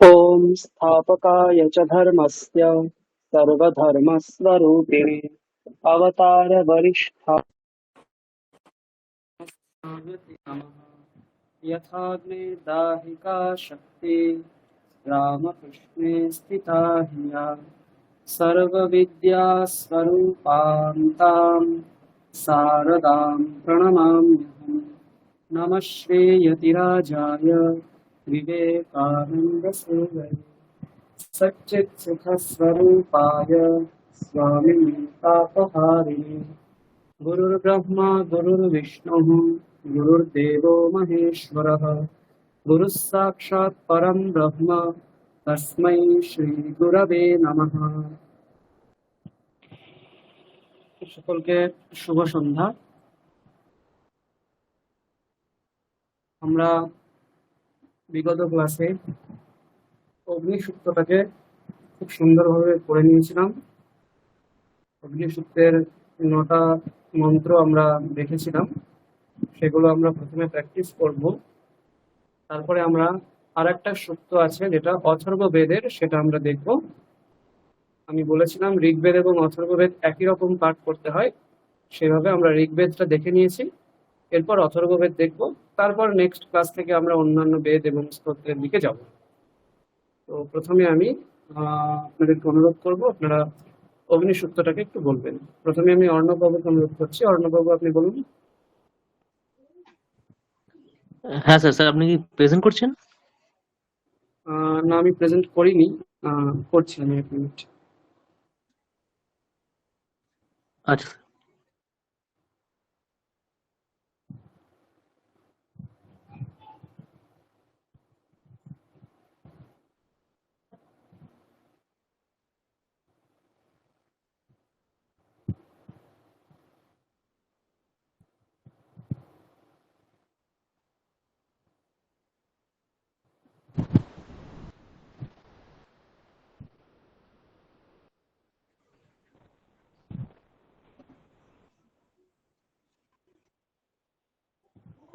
ॐ स्थापकाय च धर्मस्य सर्वधर्मस्वरूपिणे अवतारवरिष्ठाय नमः। यथाग्ने दाहिका शक्ति रामकृष्णे स्थिता हिया सर्वविद्यास्वरूपान्तां शारदां प्रणमाम्यहम्। नमः श्रीयतिराजाय विवेकानन्दसूरये सच्चित्सुखस्वरूपाय स्वामिने तापहारिणे गुरुर्ब्रह्मा गुरुर्विष्णुः गुरुर्देवो महेश्वरः गुरुः साक्षात् परं ब्रह्म तस्मै श्रीगुरवे नमः। সকলকে শুভ সন্ধ্যা। আমরা বিগত ক্লাসে অগ্নিসূক্তটাকে খুব সুন্দরভাবে পড়ে নিয়েছিলাম। অগ্নিসূক্তের 9টা মন্ত্র আমরা দেখেছিলাম, সেগুলো আমরা প্রথমে প্র্যাকটিস করব। তারপরে আমরা আর একটা সূক্ত আছে যেটা অথর্ব বেদের, সেটা আমরা দেখব। আমি বলেছিলাম ঋগ্বেদ এবং অথর্ববেদ একই রকম পাঠ করতে হয়, সেভাবে আমরা ঋগ্বেদটা দেখে নিয়েছি। এরপর অথর্ববেদ দেখব, তারপর নেক্সট ক্লাস থেকে আমরা অন্যান্য বেদ এবং স্তোত্রের দিকে যাব। তো প্রথমে আমি আপনাদেরকে অনুরোধ করব আপনারা অগ্নিসূক্তটাকে একটু বলবেন। প্রথমে আমি অর্ণববাবুকে অনুরোধ করছি। অর্ণববাবু, আপনি বলুন। হ্যাঁ স্যার। স্যার আপনি কি প্রেজেন্ট করছেন? না, আমি প্রেজেন্ট করিনি, করছি আমি। 1 মিনিট। আচ্ছা।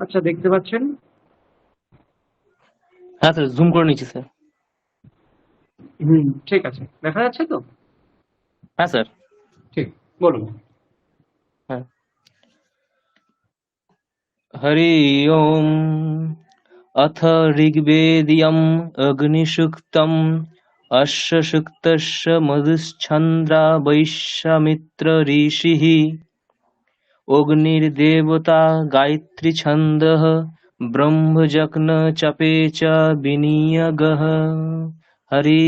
আচ্ছা, দেখতে পাচ্ছেন? হ্যাঁ স্যার, জুম করে নিচ্ছি স্যার। ঠিক আছে, দেখা যাচ্ছে তো? হ্যাঁ স্যার। ঠিক, বলুন। হ্যাঁ। হরি ওম। अथ ऋग्वेदीयम् अग्निसूक्तम् अस्य सूक्तस्य मधुश्चन्द्रा वैश्वामित्र ऋषिः अग्निर्देवता गायत्री छन्दः ब्रह्मजज्ञ चपे च विनियगः। हरि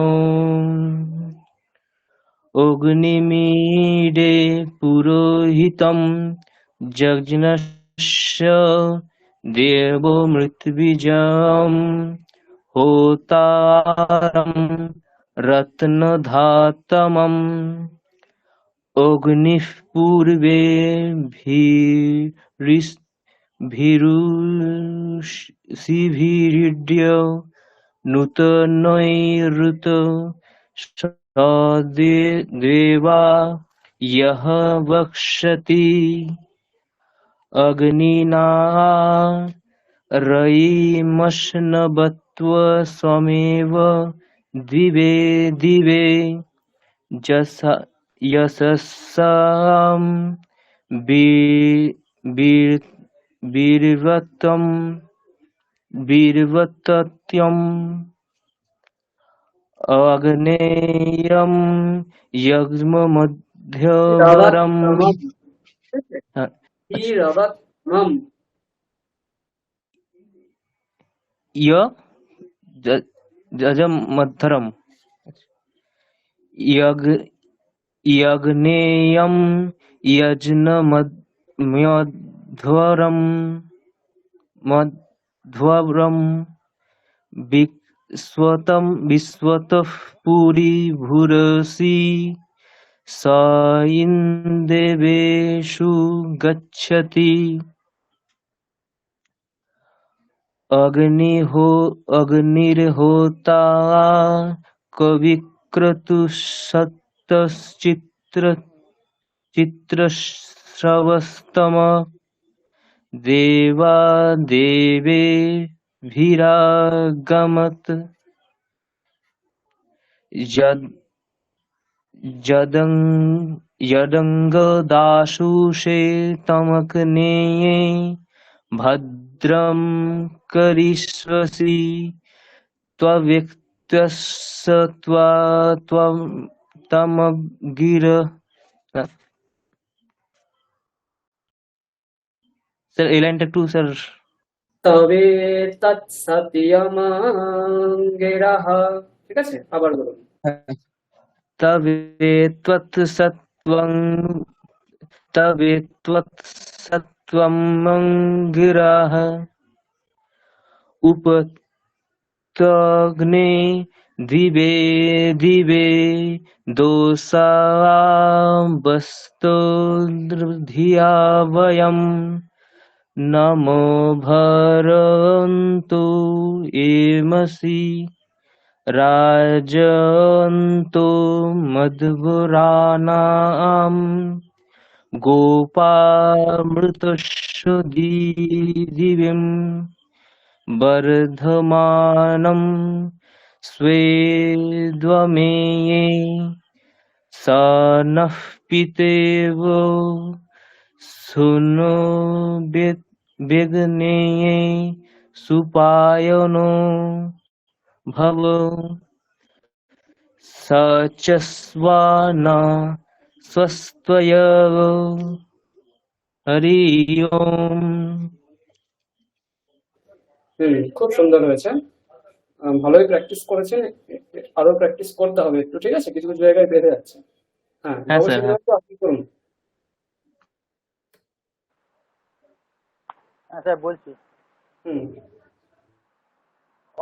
ओम्। अग्निमीडे पुरोहितं यज्ञस्य देवो मृत्युबीजं होतारं रत्नधातमम् अग्निः पूर्वे भीरुषिभिरीड्य नूतनैरुत देवा यः वक्ष्यति अग्निना रयिमश्नवत्व स्वमेव दिवे दिवे यशसां वीर्वत्त्यम् आग्नेयं यज्ञमध्यवरम् यजमध्यरम् यज्ञेयं यज्ञमध्यवरम् विश्वतः पुरी भूरसि स इन्देवेषु गच्छति अग्निर्होता कविक्रतुः देवा देवेभिरागमत् यद् यदङ्गदाशुषे तमग्नेये भद्रं करिष्यसि त्वमगिर স্যার এই লাইনটা একটু স্যার তবে তৎসত্যমঙ্গিরঃ। ঠিক আছে, আবার বলুন। তবে ত্বৎসত্ত্বং তবে ত্বৎসত্ত্বমঙ্গিরঃ उपत्यग्ने दिवे दिवे दोषावस्तुर्धिया वयम् नमो भरन्तु एमसि राजन्तु मधुराणाम् गोपामृतस्य दिविम् वर्धमानं स्वेद्वमेये स नः पितेव विघ्नेये सुपायनो भव स च स्वान स्वस्त्वय हरि ओम्। খুব সুন্দর হয়েছে। ভালোই প্র্যাকটিস করেছেন। আরো প্র্যাকটিস করতে হবে একটু, ঠিক আছে? কিছু কিছু জায়গায় বেড়ে যাচ্ছে। হ্যাঁ, হ্যাঁ স্যার, অবশ্যই হ্যাঁ। আপনি করুন। আচ্ছা বলছি। হুম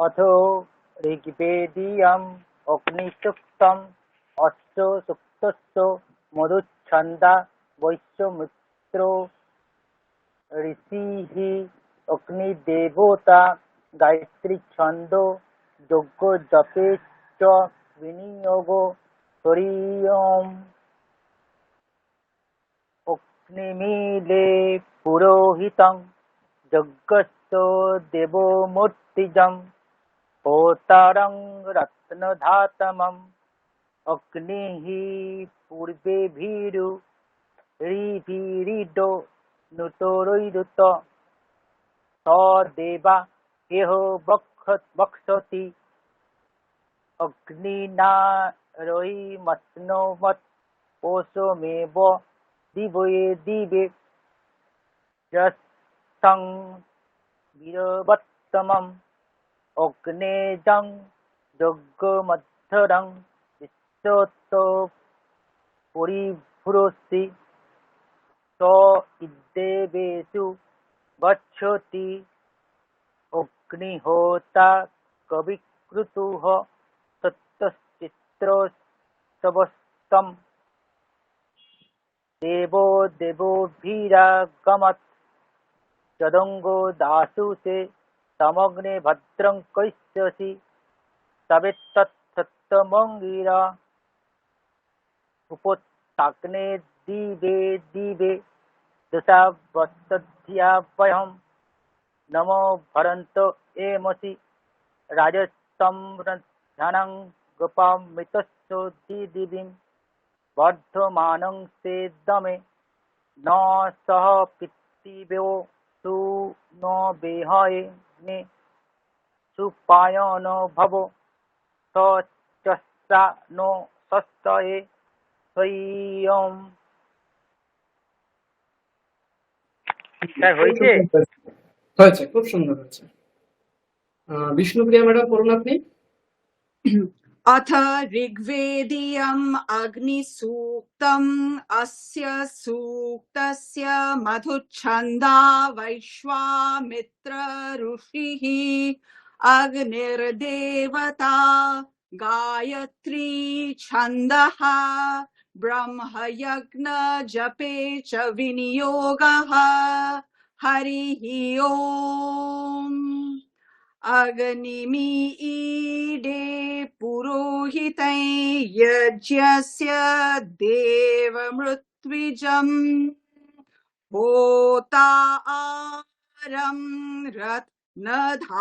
অথ ঋগ্বেদীয়ম অগ্নিসূক্তম অশ্চ সুক্তশ্চ মধুচ্ছন্দা বৈশ্যমিত্র ঋষিः অগ্নিদেবতা গায়ত্রী ছন্দ যজ্ঞ জপে চ বিনিয়োগ হরিওম অগ্নিমিলে পুরোহিতং যজ্ঞস্য দেবমূর্তিজং হোতারং রত্নধাতমম অগ্নিঃ পূর্বেভিরু ঋভিরিডো নুতোরৈরুত সদেবা এহ বক্ষতি অগ্নিনা রহিমস্নোমত পোষমেব দিবে দিবে যস্থং বীরবত্তমম অগ্নেজং যজ্ঞমধ্যরং বিশ্বত পরিভুরসি স ইদ্দেবেষু গচ্ছতি অগ্নিহোতা কবিকৃতুঃ সত্যশ্চিত্রস্তবস্তম দেবো দেবোভিরাগমৎ যদঙ্গো দাসুষে তমগ্নে ভদ্রং কৈষ্যসি তবেত্তত্সত্যমঙ্গির উপোত্তাগ্নে দিবে দিবে দশাবস্তধ্যাভয়म् নমো ভরন্ত এমসি রাজস্তম্ভ্রধানং গোপামৃতস্য দিদিবিং বর্ধমানং সেদমে ন সহ পিতৃভ্যো সু ন বেহয়ে নে সুপায়ন ভব স চস্যা নো সস্তয়ে হরিওম। স্যার হয়েছে? হয়েছে, খুব সুন্দর হয়েছে। বিষ্ণুপ্রিয়া ম্যাডাম করুন আপনি। अथ ऋग्वेदीयम् अग्निसूक्तम् अस्य सूक्तस्य मधुच्छन्दा वैश्वामित्र ऋषिः अग्निर्देवता गायत्री छन्दः ब्रह्मयज्ञ जपे च विनियोगः हरिः ओम्। अग्निमीडे पुरोहितं यज्ञस्य देवमृत्विजम् होतारं रत्नधातमम्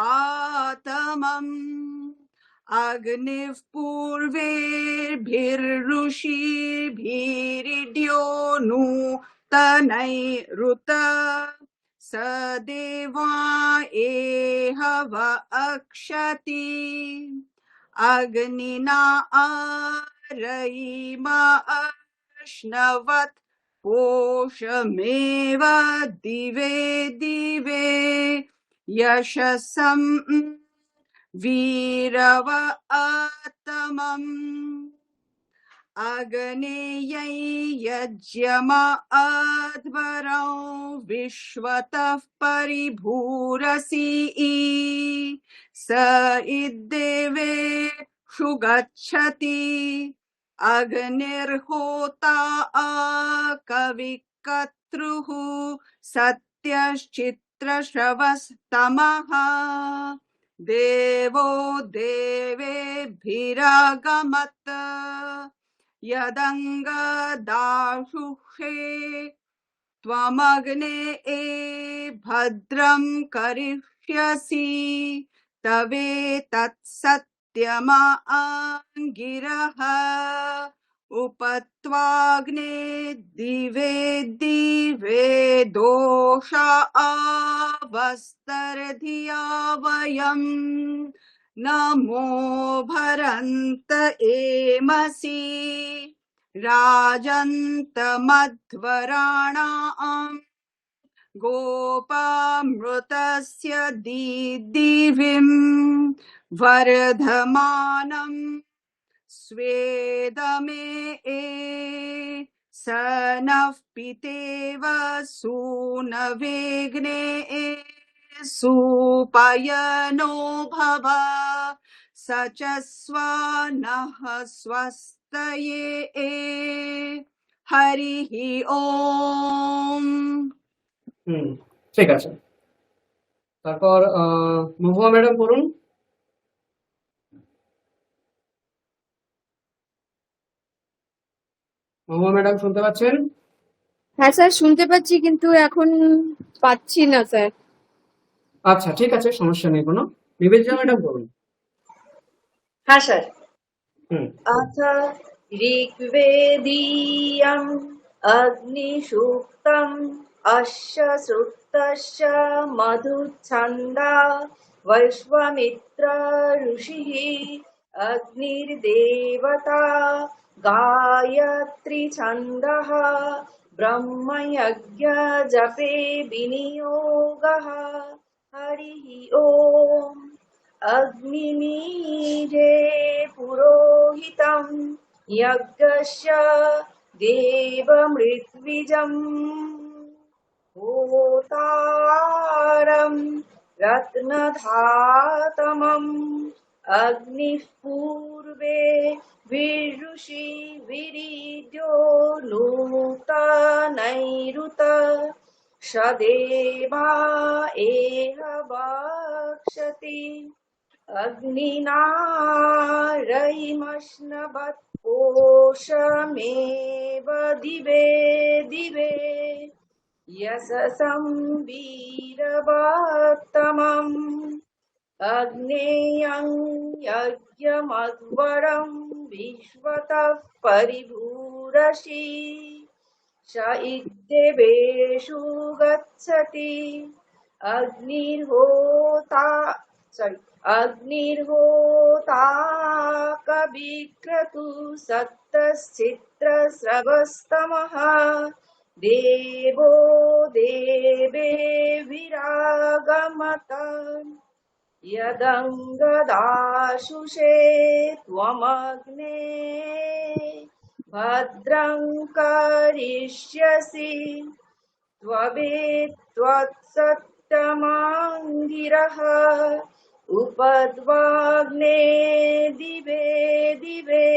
अग्निः पूर्वेभिर्ऋषिभिरिड्यो नूतनैरुत सदेवा एहव अक्षति अग्निना आरयिमा अश्नवत् पोषमेव दिवे दिवे यशसं वीरव आतमम् अग्नेयै यज्ञमा अध्वरौ विश्वतः परिभूरसि स इद्देवेषु गच्छति अग्निर्होता कविकर्तृः सत्यश्चित्रश्रवस्तमः देवो देवेभिरगमत् यदङ्गदाशुषे त्वमग्ने भद्रं करिष्यसि तवेतत्सत्यमा आङ्गिरः उपत्वाग्ने दिवे दिवे दोषा आवस्तरधिया वयम् नमो भरन्त एमसि राजन्तमध्वराणाम् गोपामृतस्य दीदिविम् वर्धमानम् स्वेदमे स नः पितेव सूनवेग्ने सुपयनो भव स च स्वानः स्वस्तये हरिः ओम। ঠিক আছে। তারপর মহুয়া ম্যাডাম পড়ুন। মহুয়া ম্যাডাম শুনতে পাচ্ছেন? হ্যাঁ স্যার শুনতে পাচ্ছি, কিন্তু এখন পাচ্ছি না স্যার। আচ্ছা ঠিক আছে, সমস্যা নেই কোনো। নিবেদিতা ম্যাডাম পড়ুন। হ্যাঁ স্যার। अथ ऋग्वेदीयम् अग्निसूक्तम् अस्य श्रुतस्य मधुच्छन्दा वैश्वामित्र ऋषिः अग्निर्देवता गायत्री छन्दः ब्रह्मयज्ञजपे विनियोगः हरिः ओम्। अग्निमीजे पुरोहितं यज्ञस्य देवमृत्विजम् होतारं रत्नधातमम् अग्निः पूर्वे विरुषि विरीड्यो नूतनैरुत सदेवा एह वक्षति अग्निना रयिमश्नवत् पोषमेव दिवे दिवे यशसं वीरवत्तमम् अग्नेयं यज्ञमध्वरं विश्वतः परिभूरसि स इद्देवेषु गच्छति अग्निर्होता कविक्रतु सप्तश्चित्रस्रवस्तमः देवो देवेभिरागमत यदङ्गदाशुषे त्वमग्ने भद्रं करिष्यसि त्वत्सत्यमाङ्गिरः उपद्वाग्ने दिवे दिवे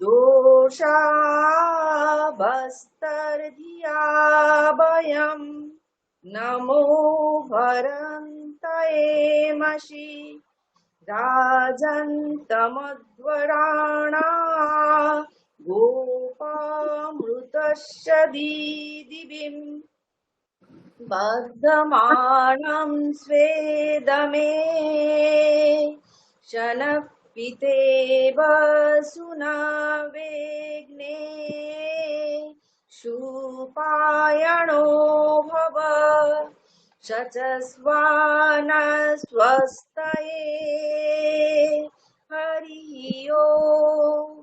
दोषा बस्तर्धिया वयम् नमो भरन्त एमसि राजन्तमध्वराणा गोपामृतस्य दीदिविम् वर्धमानं स्वेदमे शनः पितेव सुनावेग्ने सुपायणो भव शचस्वान स्वस्तये हरि ओम।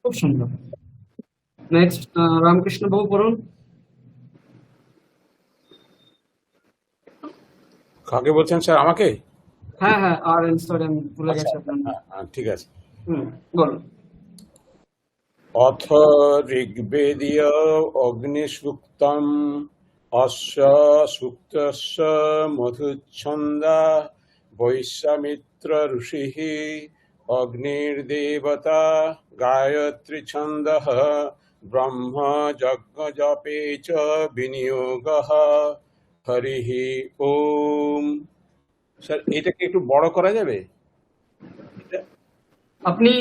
খুব সুন্দর। নেক্সট রামকৃষ্ণ বাবু পড়ুন। কাকে বলছেন স্যার? আমাকে? হ্যাঁ হ্যাঁ, আর সরি আমি ভুলে আচ্ছা গেছি আচ্ছা, আপনার নাম। হ্যাঁ হ্যাঁ, ঠিক আছে। বলুন। অথ ঋগ্বেদীয় অগ্নিসূক্তম অস্য সূক্তস্য মধুচ্ছন্দা বৈশ্বামিত্র ঋষিঃ অগ্নির্দেবতা গায়ত্রী ছন্দঃ ব্রহ্ম যজ্ঞজপে চ বিনিয়োগঃ হরিঃ ওম। স্যার এটাকে একটু বড় করা যাবে? আপনি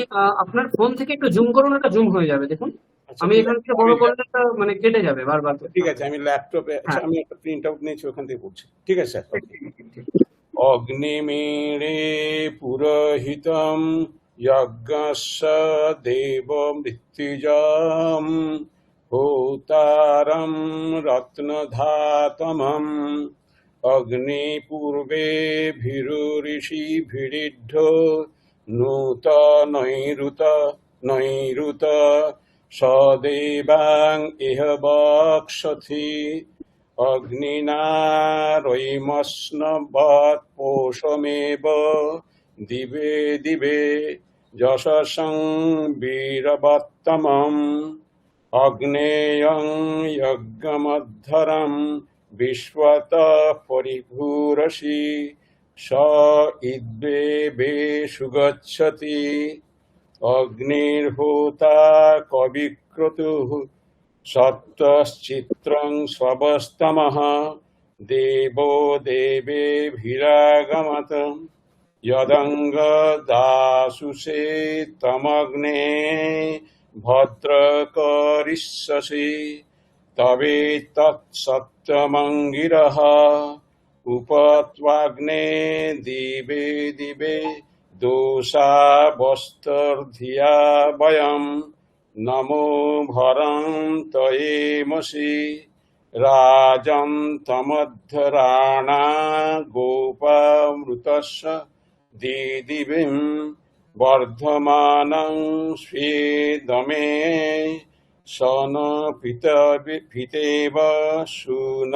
আপনার ফোন থেকে একটু জুম করুন, এটা জুম হয়ে যাবে দেখুন। আচ্ছা আমি ঠিক এখান আছে, থেকে বড় করলে এটা মানে কেটে যাবে বারবার করে। ঠিক আছে, আমি ল্যাপটপে, আচ্ছা হ্যাঁ আমি একটা প্রিন্ট আউট নিয়েছি, ওখান থেকে পড়ছি। ঠিক আছে স্যার। ঠিক, ঠিক, ঠিক। অগ্নিমীরে পুরোহিতম যজ্ঞস্য দেব মৃত্যুজম হোতারম রত্নধাতমম অগ্নিপূর্বে ভীরুঋষি ভিড়িঢ্য নূত নৈরুত নৈরুত সদেবাং ইহ বক্ষসি অগ্নিনা রৈমস্নবৎ পোষমেব দিবে দিবে যশসং বীরবত্তমম অগ্নেয়ং যজ্ঞমদ্ধরম বিশ্বতঃ পরিভূরসি স ইদ্বে সুগচ্ছতি অগ্নির্হোতা কবিক্রতুঃ সত্তশ্চিত্রং স্ববস্তমঃ দেবো দেবেভিরাগমত যদঙ্গ দাসুষে তমগ্নে ভদ্রকরিষ্যসি তবে তৎসত্যমঙ্গিরঃ উপত্বাগ্নে দিবে দিবে দোষাবস্তর্ধিয়া বয়ম নমো ভরন্তয়েমসি রাজং তমদ্ধরাণা গোপামৃতস্য দিদিবিম বর্ধমানং স্বেদমে সন পিতেব সুন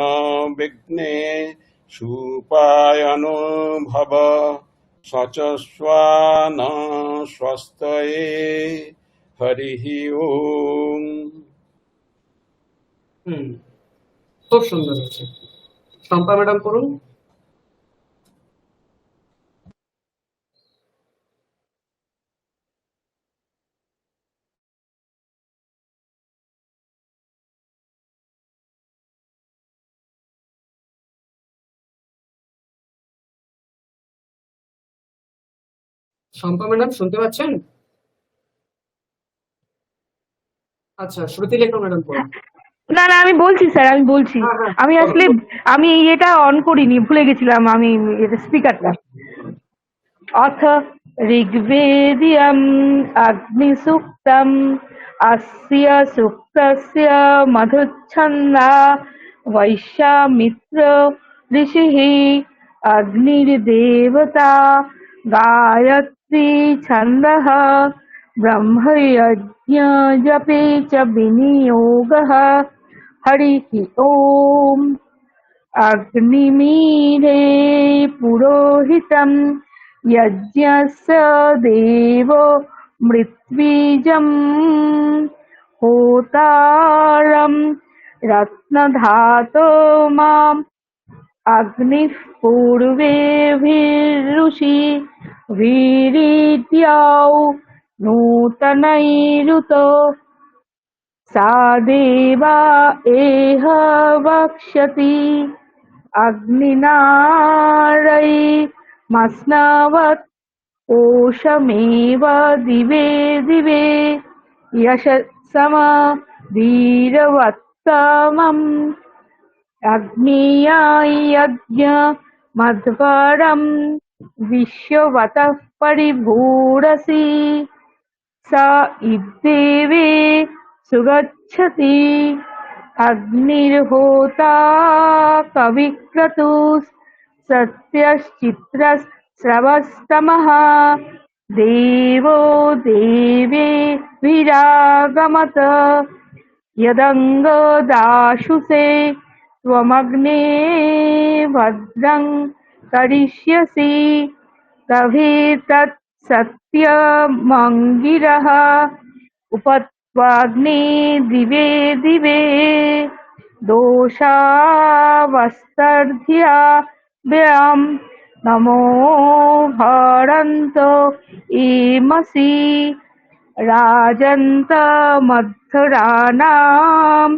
বিঘ্নে সুপায়নো ভব সচস্বান স্বস্তয়ে হরিঃ ওম। খুব সুন্দর হয়েছে। শম্পা ম্যাডাম পড়ুন। শম্পা ম্যাডাম শুনতে পাচ্ছেন? আচ্ছা, শ্রুতিলেখা ম্যাডাম পড়ুন। না না আমি বলছি স্যার, আমি বলছি। হ্যাঁ হ্যাঁ আমি বলুন, আসলে বলুন। আমি এটা অন করিনি, ভুলে গেছিলাম আমি স্পিকারটা। অথ ঋগ্বেদীয়ম অগ্নিসূক্তম অস্য সূক্তস্য মধুচ্ছন্দা বৈশ্বামিত্র ঋষিঃ অগ্নির্দেবতা গায়ত্রী ছন্দঃ ব্রহ্মযজ্ঞজপে চ বিনিয়োগঃ হরিঃ ওম। अग्निमीरे पुरोहितं यज्ञस्य देवो मृत्युजं होतारं रत्नधातो माम् अग्निः पूर्वेभिरुषि वीरिद्यौ नूतनैरुतो सा देवा एह वक्ष्यति अग्निनारै मस्नवत् ओषमेव दिवे दिवे यशसम वीरवत्तमम् अग्निया यज्ञ मध्वरम् विश्ववतः परिभूरसि स इद्देवे सुगच्छति अग्निर्होता कविक्रतुः सत्यश्चित्रस्रवस्तमः देवो देवे विरागमत यदङ्गदाशुषे त्वमग्ने भद्रं करिष्यसि तभेतत् सत्यमङ्गिरः उपत्वाग्ने दिवे दिवे दोषावस्तर्ध्या व्ययम् नमो भरन्त एमसि राजन्तमध्वराणाम्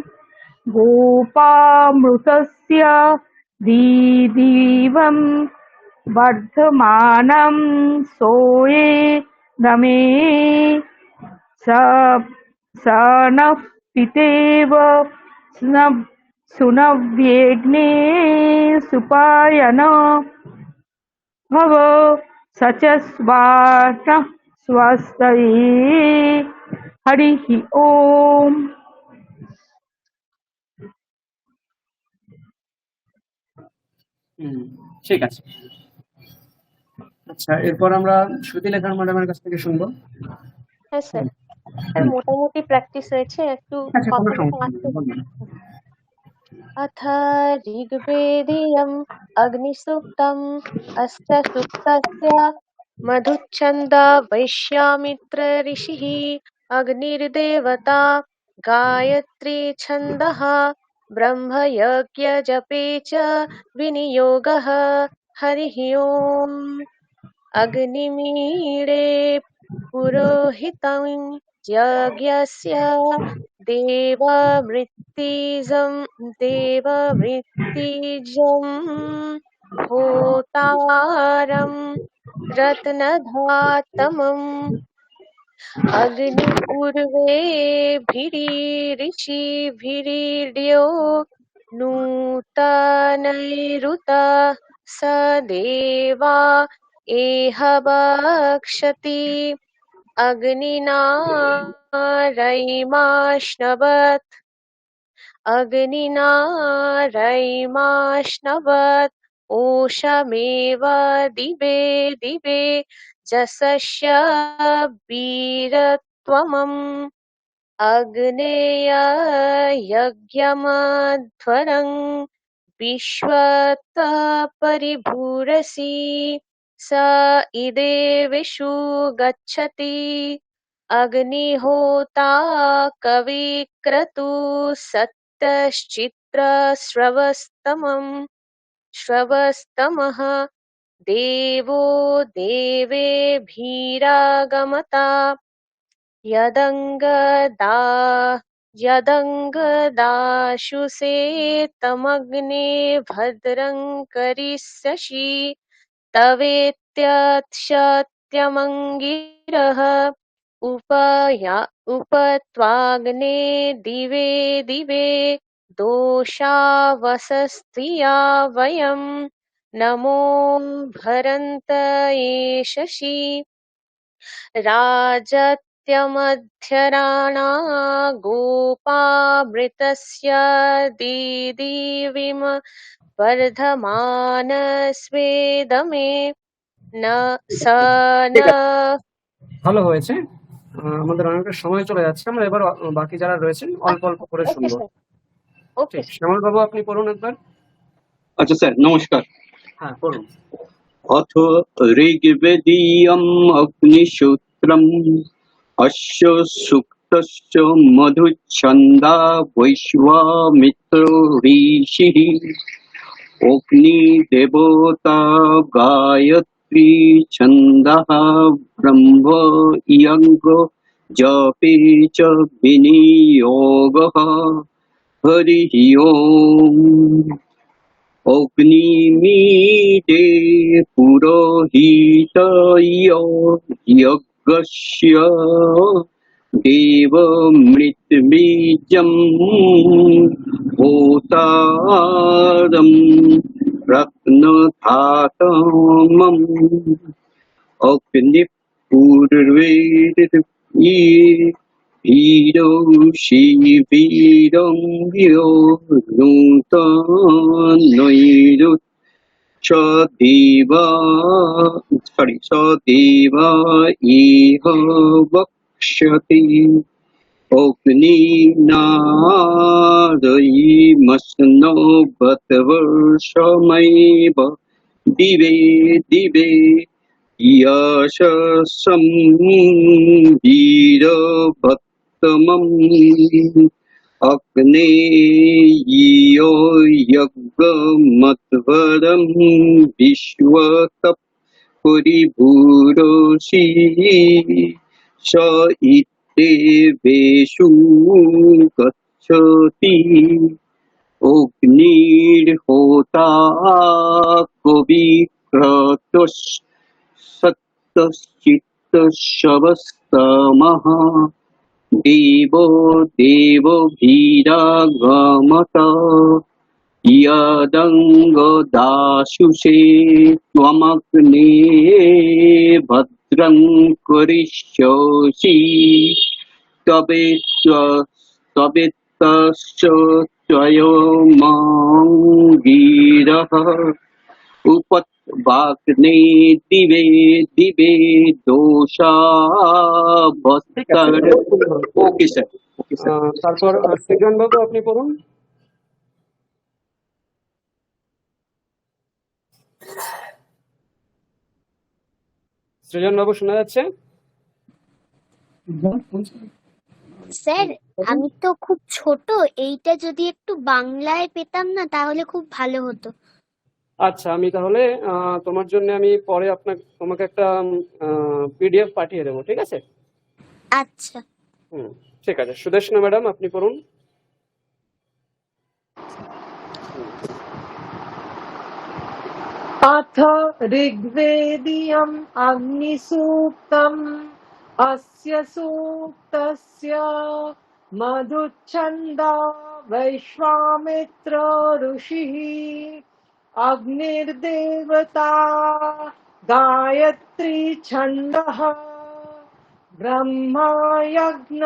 गोपामृतस्य दीदीवम् वर्धमानं सोये नमे स नः पितेव सुनव्येग्ने सुपायन भव स च स्वानः स्वस्तये हरिः ओम। ঠিক আছে। আচ্ছা, এরপর আমরা শ্রুতিলেখার ম্যাডামের কাছ থেকে শুনবো। হ্যাঁ স্যার, স্যার মোটামুটি প্র্যাকটিস হয়েছে, একটু আচ্ছা, কোনো কখনো সমস্যা নেই, বলুন। अथ ऋग्वेदीयम् अग्निसूक्तम् अस्य सूक्तस्य मधुच्छन्द वैश्यामित्र ऋषिः अग्निर्देवता गायत्री छन्दः ब्रह्मयज्ञजपे च विनियोगः। हरिः ओम्। अग्निमीळे पुरोहितं यज्ञस्य देववृत्तिजं होतारं रत्नधातमम् अग्निपूर्वेभिरीऋषिभिरीड्यो नूतनैरुता स देवा एह भक्षति अग्निना ओषमेव दिवे दिवे जसस्य वीरत्वमम् अग्नेय यज्ञमध्वरं विश्वत परिभूरसि स इदेवेषु गच्छति अग्निहोता कविक्रतुः श्रवस्तमः देवो देवेभिरागमता यदङ्गदाशुषे तमग्ने भद्रं करिष्यसि तवेत्यक्षत्यमङ्गिरः उपत्वाग्ने दिवे दिवे दोषावसस्त्रिया वयं नमो भरन्त एषसि राजत्यमध्यराणा गोपामृतस्य दीदीविम वर्धमानस्वेदमे न स न। ভালো হয়েছে। আমাদের অনেকটা সময় চলে যাচ্ছে, আমরা এবার বাকি যারা রয়েছেন অল্প অল্প করে ওকে শুনবো। স্যার, ওকে ঠিক, শ্যামল বাবু আপনি পড়ুন একবার। আচ্ছা স্যার, নমস্কার। হ্যাঁ, পড়ুন। অথ ঋগ্বেদীয়म् অগ্নিসূত্রम् अस्य सूक्तस्य मधुच्छन्दा वैश्वामित्रो ऋषिः अग्निदेवता गायत्री छन्दः ब्रह्म यज्ञ जपे च विनियोगः। हरिः ओम्। अग्निमीळे पुरोहितय यज्ञस्य देवमृत्बीजं होतारं रत्नधातमम् अग्निपूर्वेर्ये भीरोषि वीरं नूतनैरुत सदेवा इह वक्ष्यति अग्निनादयिमस्नो बतवर्षमेव दिवे दिवे यशसं वीरभक्तमम् अग्नेयो यज्ञमध्वरं विश्वतः परिभूरोषि स इत्येवेषु गच्छति अग्निर्होता कविक्रतुश्चतश्चित्तशवस्तमः देवो देवभिरागमत यदङ्गदाशुषे त्वमग्ने भद्रं करिष्यसि तवेत्तश्च त्वयमङ्गिरः उपत्वाग्ने दिवे दिवे ঠিক আছে, दोषावतर। খুব সুন্দর। Okay sir, okay sir. তারপর সৃজন বাবু আপনি পড়ুন। সৃজন বাবু শোনা যাচ্ছে? স্যার আমি তো খুব ছোট, এইটা যদি একটু বাংলায় পেতাম না তাহলে খুব ভালো হতো। আচ্ছা, আমি তাহলে তোমার জন্য আমি পরে তোমাকে একটা পিডিএফ পাঠিয়ে দেবো, ঠিক আছে? আচ্ছা। ঠিক আছে, সুদেষ্ণা ম্যাডাম আপনি পড়ুন। अथ ऋग्वेदीयम् अग्निसूक्तम् अस्य सूक्तस्य मधुच्छन्दा वैश्वामित्र ऋषिः अग्निर्देवता गायत्री छन्दः ब्रह्मा यज्ञ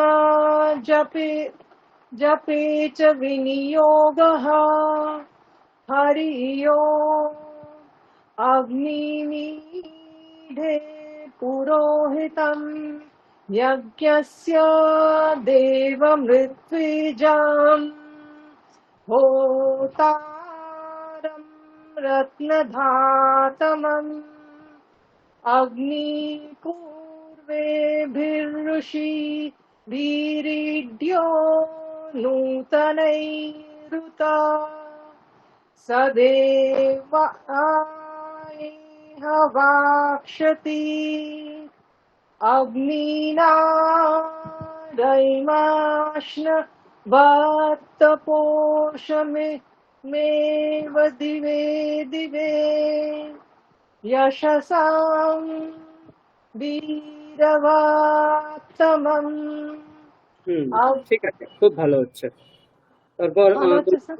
जपे च विनियोगः हरि ओम् अग्निमीढे पुरोहितं यज्ञस्य देवमृत्विजाम् होतारं रत्नधातमम् अग्निपूर्वेभिर्षि वीरिड्यो नूतनैरुता सदेवाय वाक्षति अग्निनादैमाश्न वत्तपोषमेव दिवे दिवे यशसां वीरवात्तमम्। ঠিক আছে, খুব ভালো হচ্ছে। তারপর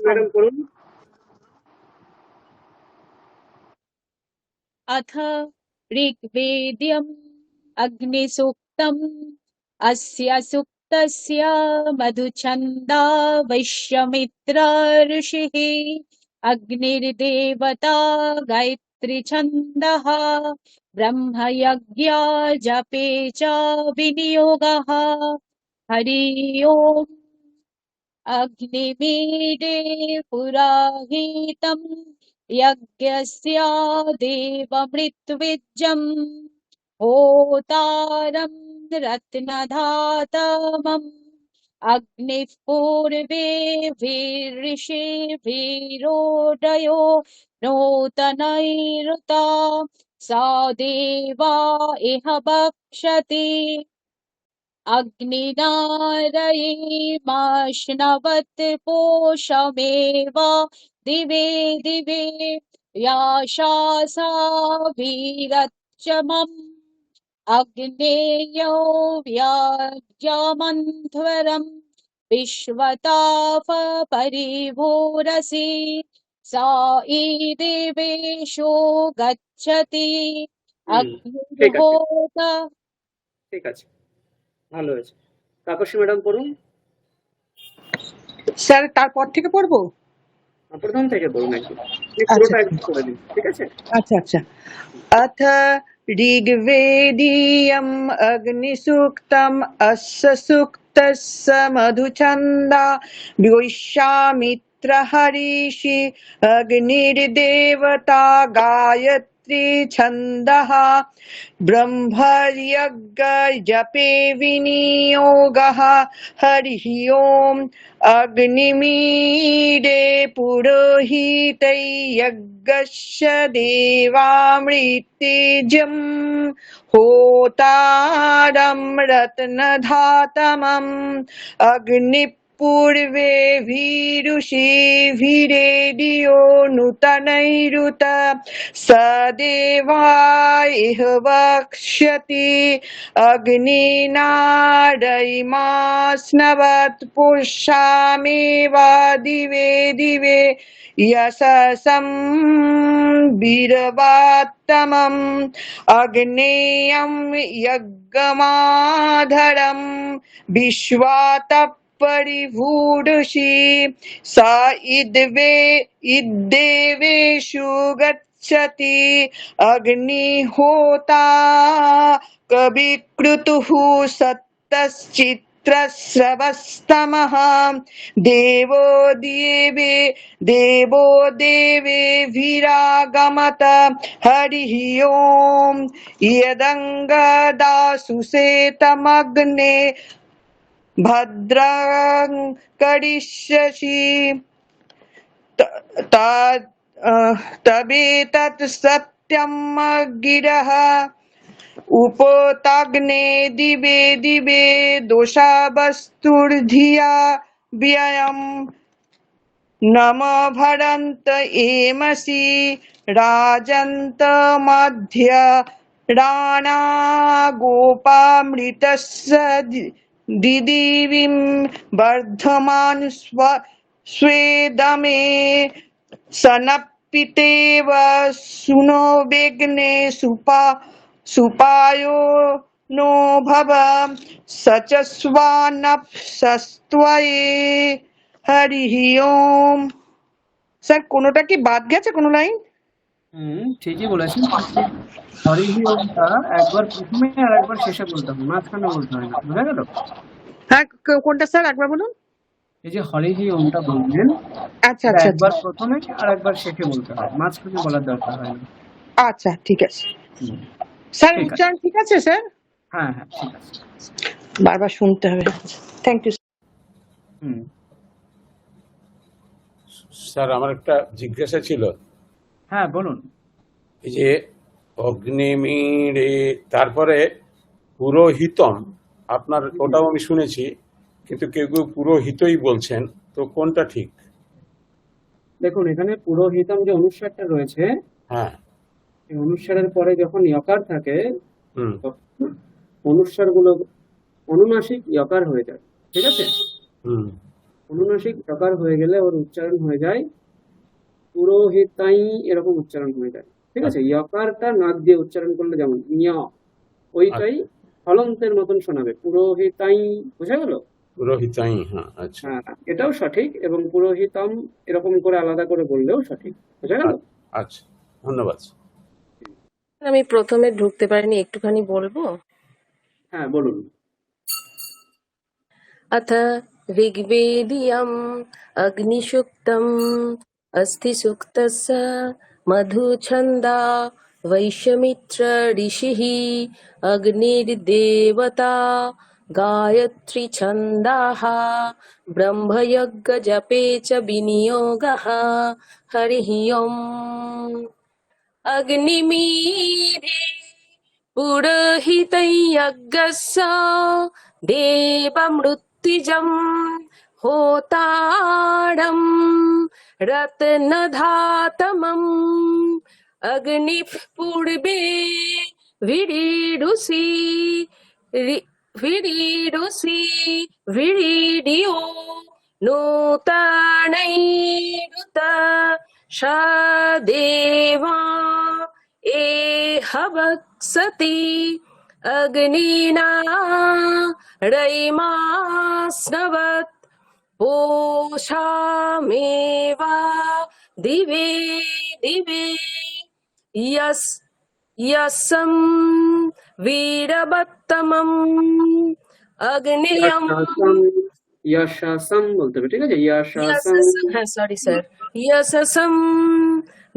ম্যাডাম পড়ুন। अथ ऋग्वेद्यम् अग्निसूक्तम् अस्य सूक्तस्य मधुच्छन्दा वैश्यमित्र ऋषिः अग्निर्देवता गायत्री छन्दः ब्रह्मयज्ञा जपे च विनियोगः हरि ओम् अग्निमीडे पुराहितम् यज्ञस्य देवमृत्विजम् होतारं रत्नधातमम् अग्निः पूर्वे वीरिषिभिरोदयो नूतनैरुता सा देवा इह भक्षति अग्निनारयिमाश्नवत् पोषमेव दिवे दिवे याशासा वीरच्चमम् अग्नेयो व्याज्यमन्ध्वरम् विश्वताप परिभूरसि सा देवेषु गच्छति ঠিক আছে अग्निर्होता ঠিক আছে ভালো হয়েছে কাকসী ম্যাডাম পড়ুন স্যার তারপর থেকে পড়বো? প্রথম থেকে পড়ুন একদম আচ্ছা পুরোটা একদম করে দিন ঠিক আছে আচ্ছা আচ্ছা अथ ऋग्वेदीयम् अग्निसूक्तम् अस्य सूक्तस्य मधुछन्दा विश्वामित्रहरिषि अग्निर्देवता गायत्री छन्दः ब्रह्मयज्ञजपे विनियोगः हरिः ओम् अग्निमीडे पुरोहितै यज्ञस्य देवामृतेजम् होतारं रत्नधातमम् अग्निपूर्वे भीरुषिभिरेडियो नूतनैरुत स देवाय वक्ष्यति अग्निनारयिमास्नवत् पुष्यामेव दिवे दिवे यशसं वीरवात्तमम् अग्नेयं यज्ञमाधरं विश्वातपरिभूषि स इद्देवेषु गच्छति अग्निहोता कविकृतुः सत्तश्चित्रस्रवस्तमः देवो देवे विरागमत हरिः ओम् यदङ्गदासुषेतमग्ने भद्रं करिष्यसि तवेतत् सत्यम् गिरः उपोताग्ने दिवे दिवे दोषावस्तुर्धिया व्ययम् नम भरन्त एमसि राजन्त मध्य राणा गोपामृतस्य दिदिविं वर्धमान स्वेदमे सनपितेव सुनो वेग्ने सुपायो नो भव सचस्वानपसस्त्वये হরি ওম। স্যার কোনোটা কি বাদ গেছে কোনো লাইন? ঠিকই বলেছেন হরি ওমটা একবার প্রথমে আর একবার শেষে বলতে হবে মাঝখানে বলতে হয় না বুঝা গেল? হ্যাঁ কোনটা স্যার একবার বলুন। এই যে হরি ওমটা বললেন আচ্ছা আচ্ছা একবার প্রথমে আর একবার শেষে বলতে হয় মাঝখানে বলার দরকার হয় না। আচ্ছা ঠিক আছে স্যার উচ্চারণ ঠিক আছে স্যার? হ্যাঁ হ্যাঁ ঠিক আছে বারবার শুনতে হবে। Thank you. স্যার আমার একটা জিজ্ঞাসা ছিল। হ্যাঁ বলুন। এই যে অগ্নিমিড়ে তারপরে পুরোহিতম আপনার ওটাও আমি শুনেছি কিন্তু কেউ কেউ পুরোহিতই বলছেন তো কোনটা ঠিক? দেখুন এখানে পুরোহিতম যে অনুস্বারটা রয়েছে হ্যাঁ এই অনুস্বারের পরে যখন ইকার থাকে অনুস্বার গুলো অনুনাসিক ইকার হয়ে যায় ঠিক আছে? অনুনাসিক ইকার হয়ে গেলে ওর উচ্চারণ হয়ে যায় পুরোহিতাই এরকম উচ্চারণ হয়ে যায় ঠিক আছে? ইকারটা নাক দিয়ে উচ্চারণ করলে যেমন ওইটাই হলন্তের মতন শোনাবে পুরোহিতাই বোঝা গেল? পুরোহিতাই হ্যাঁ আচ্ছা হ্যাঁ এটাও সঠিক এবং পুরোহিতম এরকম করে আলাদা করে বললেও সঠিক বোঝা গেল? আচ্ছা ধন্যবাদ। আমি প্রথমে ঢুকতে পারিনি একটুখানি বলবো। হ্যাঁ বলুন। अथ ऋग्वेदीयम् अग्निसूक्तम् अस्ति सूक्तस्य मधुछन्दा वैश्यमित्र ऋषिः अग्निर्देवता गायत्री छन्दाः ब्रह्मयज्ञजपे च विनियोगः हरिः ओम् अग्निमीडे पुरोहितं यज्ञस्य देवमृत्युजं होतारं रत्नधातमम् अग्निः पूर्वे विरीडुषि नूतनैरुत सदेवा एहवत्सति अग्निना रयिमास्नवत् पूषामेवा दिवे दिवे यस्सं वीरवत्तमम् अग्नियम् यशासम বলতে হবে, ঠিক আছে? यशासम হ্যাঁ সরি স্যার यशसं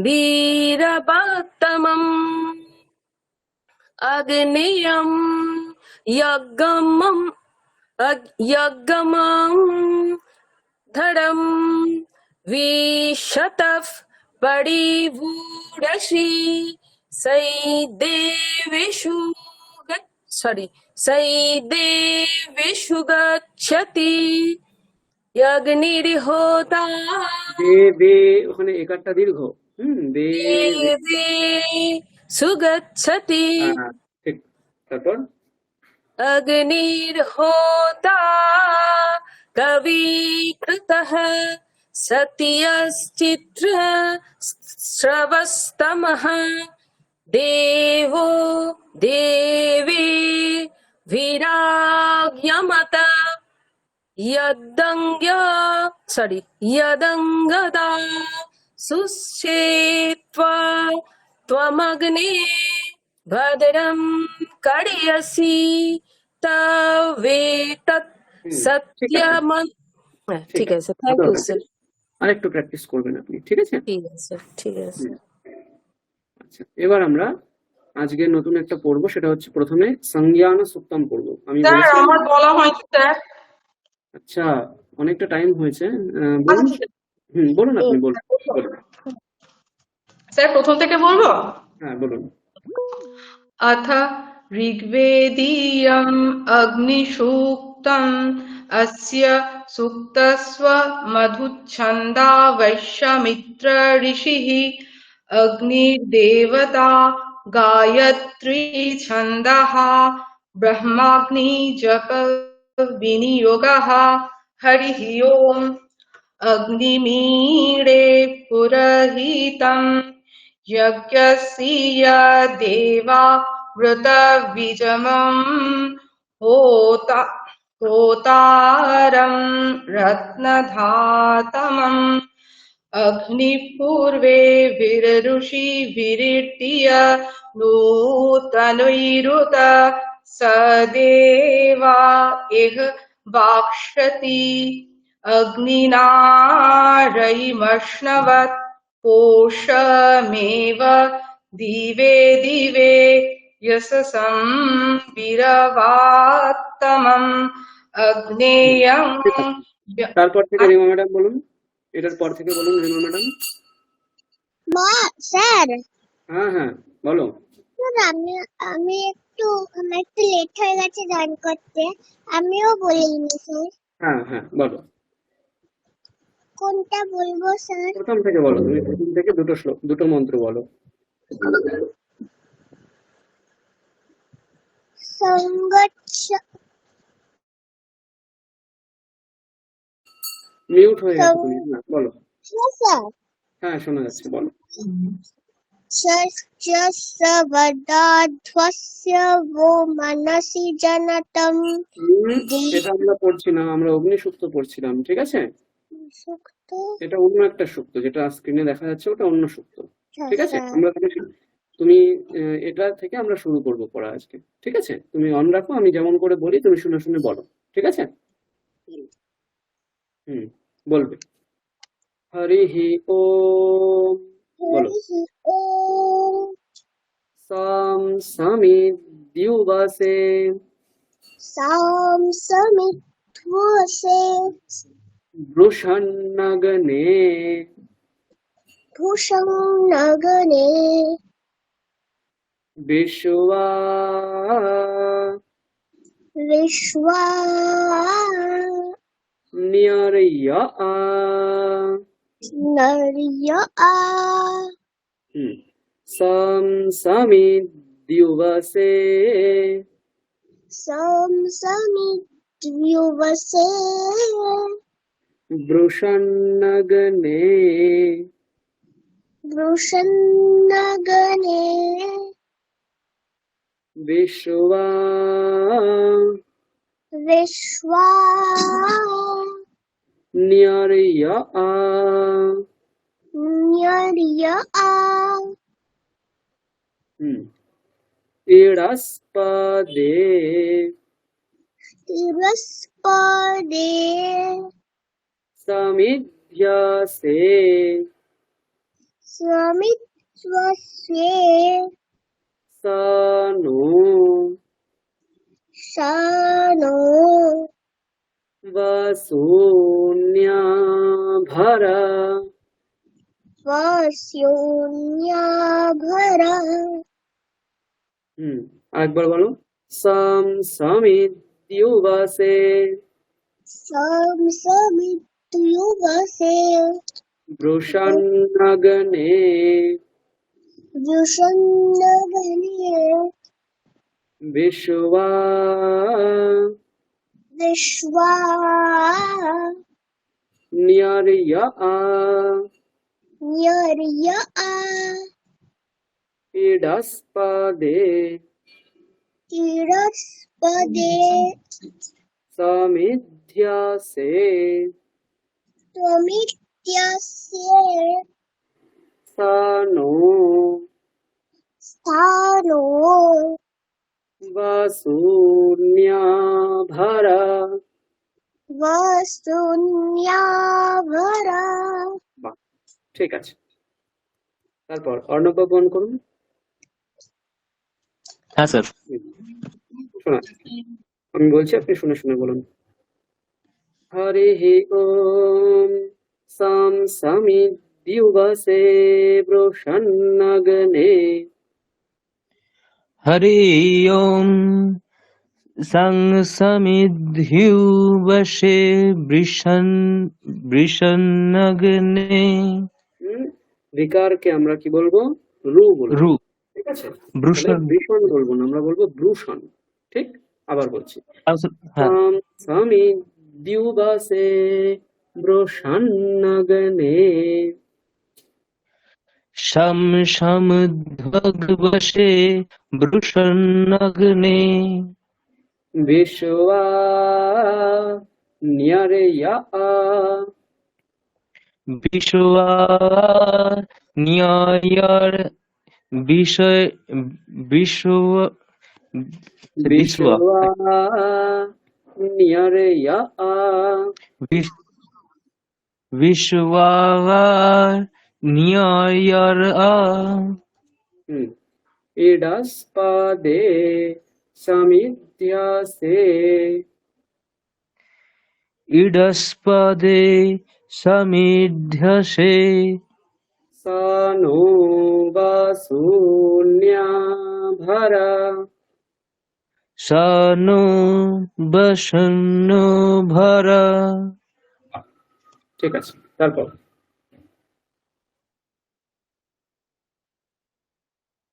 वीरवत्तमम् अग्नियं यज्ञमं धरं विशतः परिवूढसि सैदेवेषु गच्छति यज्ञनिर्होता দেবে, ওখানে একারটা দীর্ঘ। देवे सुगच्छति হ্যাঁ, ঠিক। তারপর अग्निर्होता कविकृतः सत्यश्चित्र श्रवस्तमः देवो देवे विराग्यमत यदङ्गदा सुषेत्वा त्वमग्ने भद्रं करिष्यसि तवेतत् सत्यमन् ঠিক আছে থ্যাংক ইউ স্যার আরেকটু প্র্যাকটিস করবেন আপনি, ঠিক আছে? ঠিক আছে স্যার ঠিক আছে আচ্ছা, এবার আমরা আজকে নতুন একটা পড়বো, সেটা হচ্ছে প্রথমে সংজ্ঞান সুক্তম পড়বো। আমি স্যার বলেছি, আমার বলা হয়নি স্যার। আচ্ছা অনেকটা টাইম হয়েছে, বলুন। বলুন, আপনি বলুন। স্যার প্রথম থেকে বলবো। হ্যাঁ বলুন। अथ ऋग्वेदीयम् अग्निसूक्तम् अस्य सूक्तस्व मधुच्छन्दा वैश्यमित्र ऋषिः अग्निर्देवता गायत्री छन्दः ब्रह्माग्नि जप विनियोगः हरिः ओम् अग्निमीळे पुरहितम् यज्ञस्य देवा वृतविजमम् होतारम् रत्नधातमम् अग्निपूर्वे विरऋषिभिरीड्य नूतनैरुत स देवा इह वाक्ष्यति अग्निना रयिमश्नवत् पोषमेव दिवे दिवे यशसं वीरवत्तमम् अग्नेयं তারপর থেকে রিমা ম্যাডাম বলুন, এটার পর থেকে বলুন রিমা ম্যাডাম। স্যার হ্যাঁ হ্যাঁ বলো। আমি আমি একটু আমার একটু লেট হয়ে গেছে জয়েন করতে, আমিও বলিনি স্যার। হ্যাঁ হ্যাঁ বলো, কোনটা বলবো স্যার? প্রথম থেকে বলো, তুমি প্রথম থেকে দুটো মন্ত্র বলো। সংগচ্ছ মিউট হয়ে গেছে তুমি, না বলো। স্যার হ্যাঁ শোনা যাচ্ছে, বলো। সবদাধ্বস্য वो मनसि जनतम এটা আমরা পড়ছি না, আমরা অগ্নিসূক্ত পড়ছিলাম, ঠিক আছে? সুক্ত এটা অন্য একটা সূক্ত, যেটা স্ক্রিনে দেখা যাচ্ছে ওটা অন্য সূক্ত, ঠিক আছে? আমরা তুমি এটা থেকে আমরা শুরু করবো পড়া আজকে, ঠিক আছে? তুমি অন রাখো, আমি যেমন করে বলি তুমি শুনে শুনে বলো, ঠিক আছে? বলবে। হরিহি ওম বলো। সাম সমিদ্যুবসে সাম সমিধ্বসে বৃষন্নগনে ভূষঙ্গনে বিশ্বা विश्वा न्यर्या नर्या सम समिद्युवसे संसमिद्युवसे वृषन्नगने वृषन्नगने विश्वा विश्वा न्यर्य न्यर्य इडस्पदे तिरस्पदे समिध्यसे समित्वस्ये सनो सानो वसून्याभर वस्योन्याभरा আরেকবার বলো সমিদ্যুবসে समित्युवसे वृषन्नगने वृषन्नगने विश्वा विश्वा न्यर्य न्यर्य इडस्पदे तिरस्पदे समिध्यसे त्वमित्यस्य सनो स्थानो वसून्याभर वस्तुन्याभरा বাহ, ঠিক আছে। তারপর অর্ণব গ্রহণ করুন। হ্যাঁ স্যার। শোনা, আমি বলছি আপনি শুনে শুনে বলুন। হরিः ওম সাম সমিদ্যুবসে বৃষন্নগনে हरि ओम संसमिद्युवशे বৃষন্নগনে। বিকারকে আমরা কি বলবো? রু বলবো, রু ঠিক আছে? বৃষণ। বৃষণ বলবো না, আমরা বলবো ব্রুষণ। ঠিক, আবার বলছি। হ্যাঁ সাম সমিদ্যুবসে বৃষন্নগনে সমসমধ্বগবশে বৃষন্নগনে विश्वा न्यर्य বিশ্বয়া ন্যায়র বিষয় বিশ্ব বিশ্ব विश्वा न्यर्य विश्वा न्यायर इडस्पदे समिध्यसे इडस्पदे समिध्यसे सनो वसून्याभर सनो बसन्नो भर। ঠিক আছে। তারপর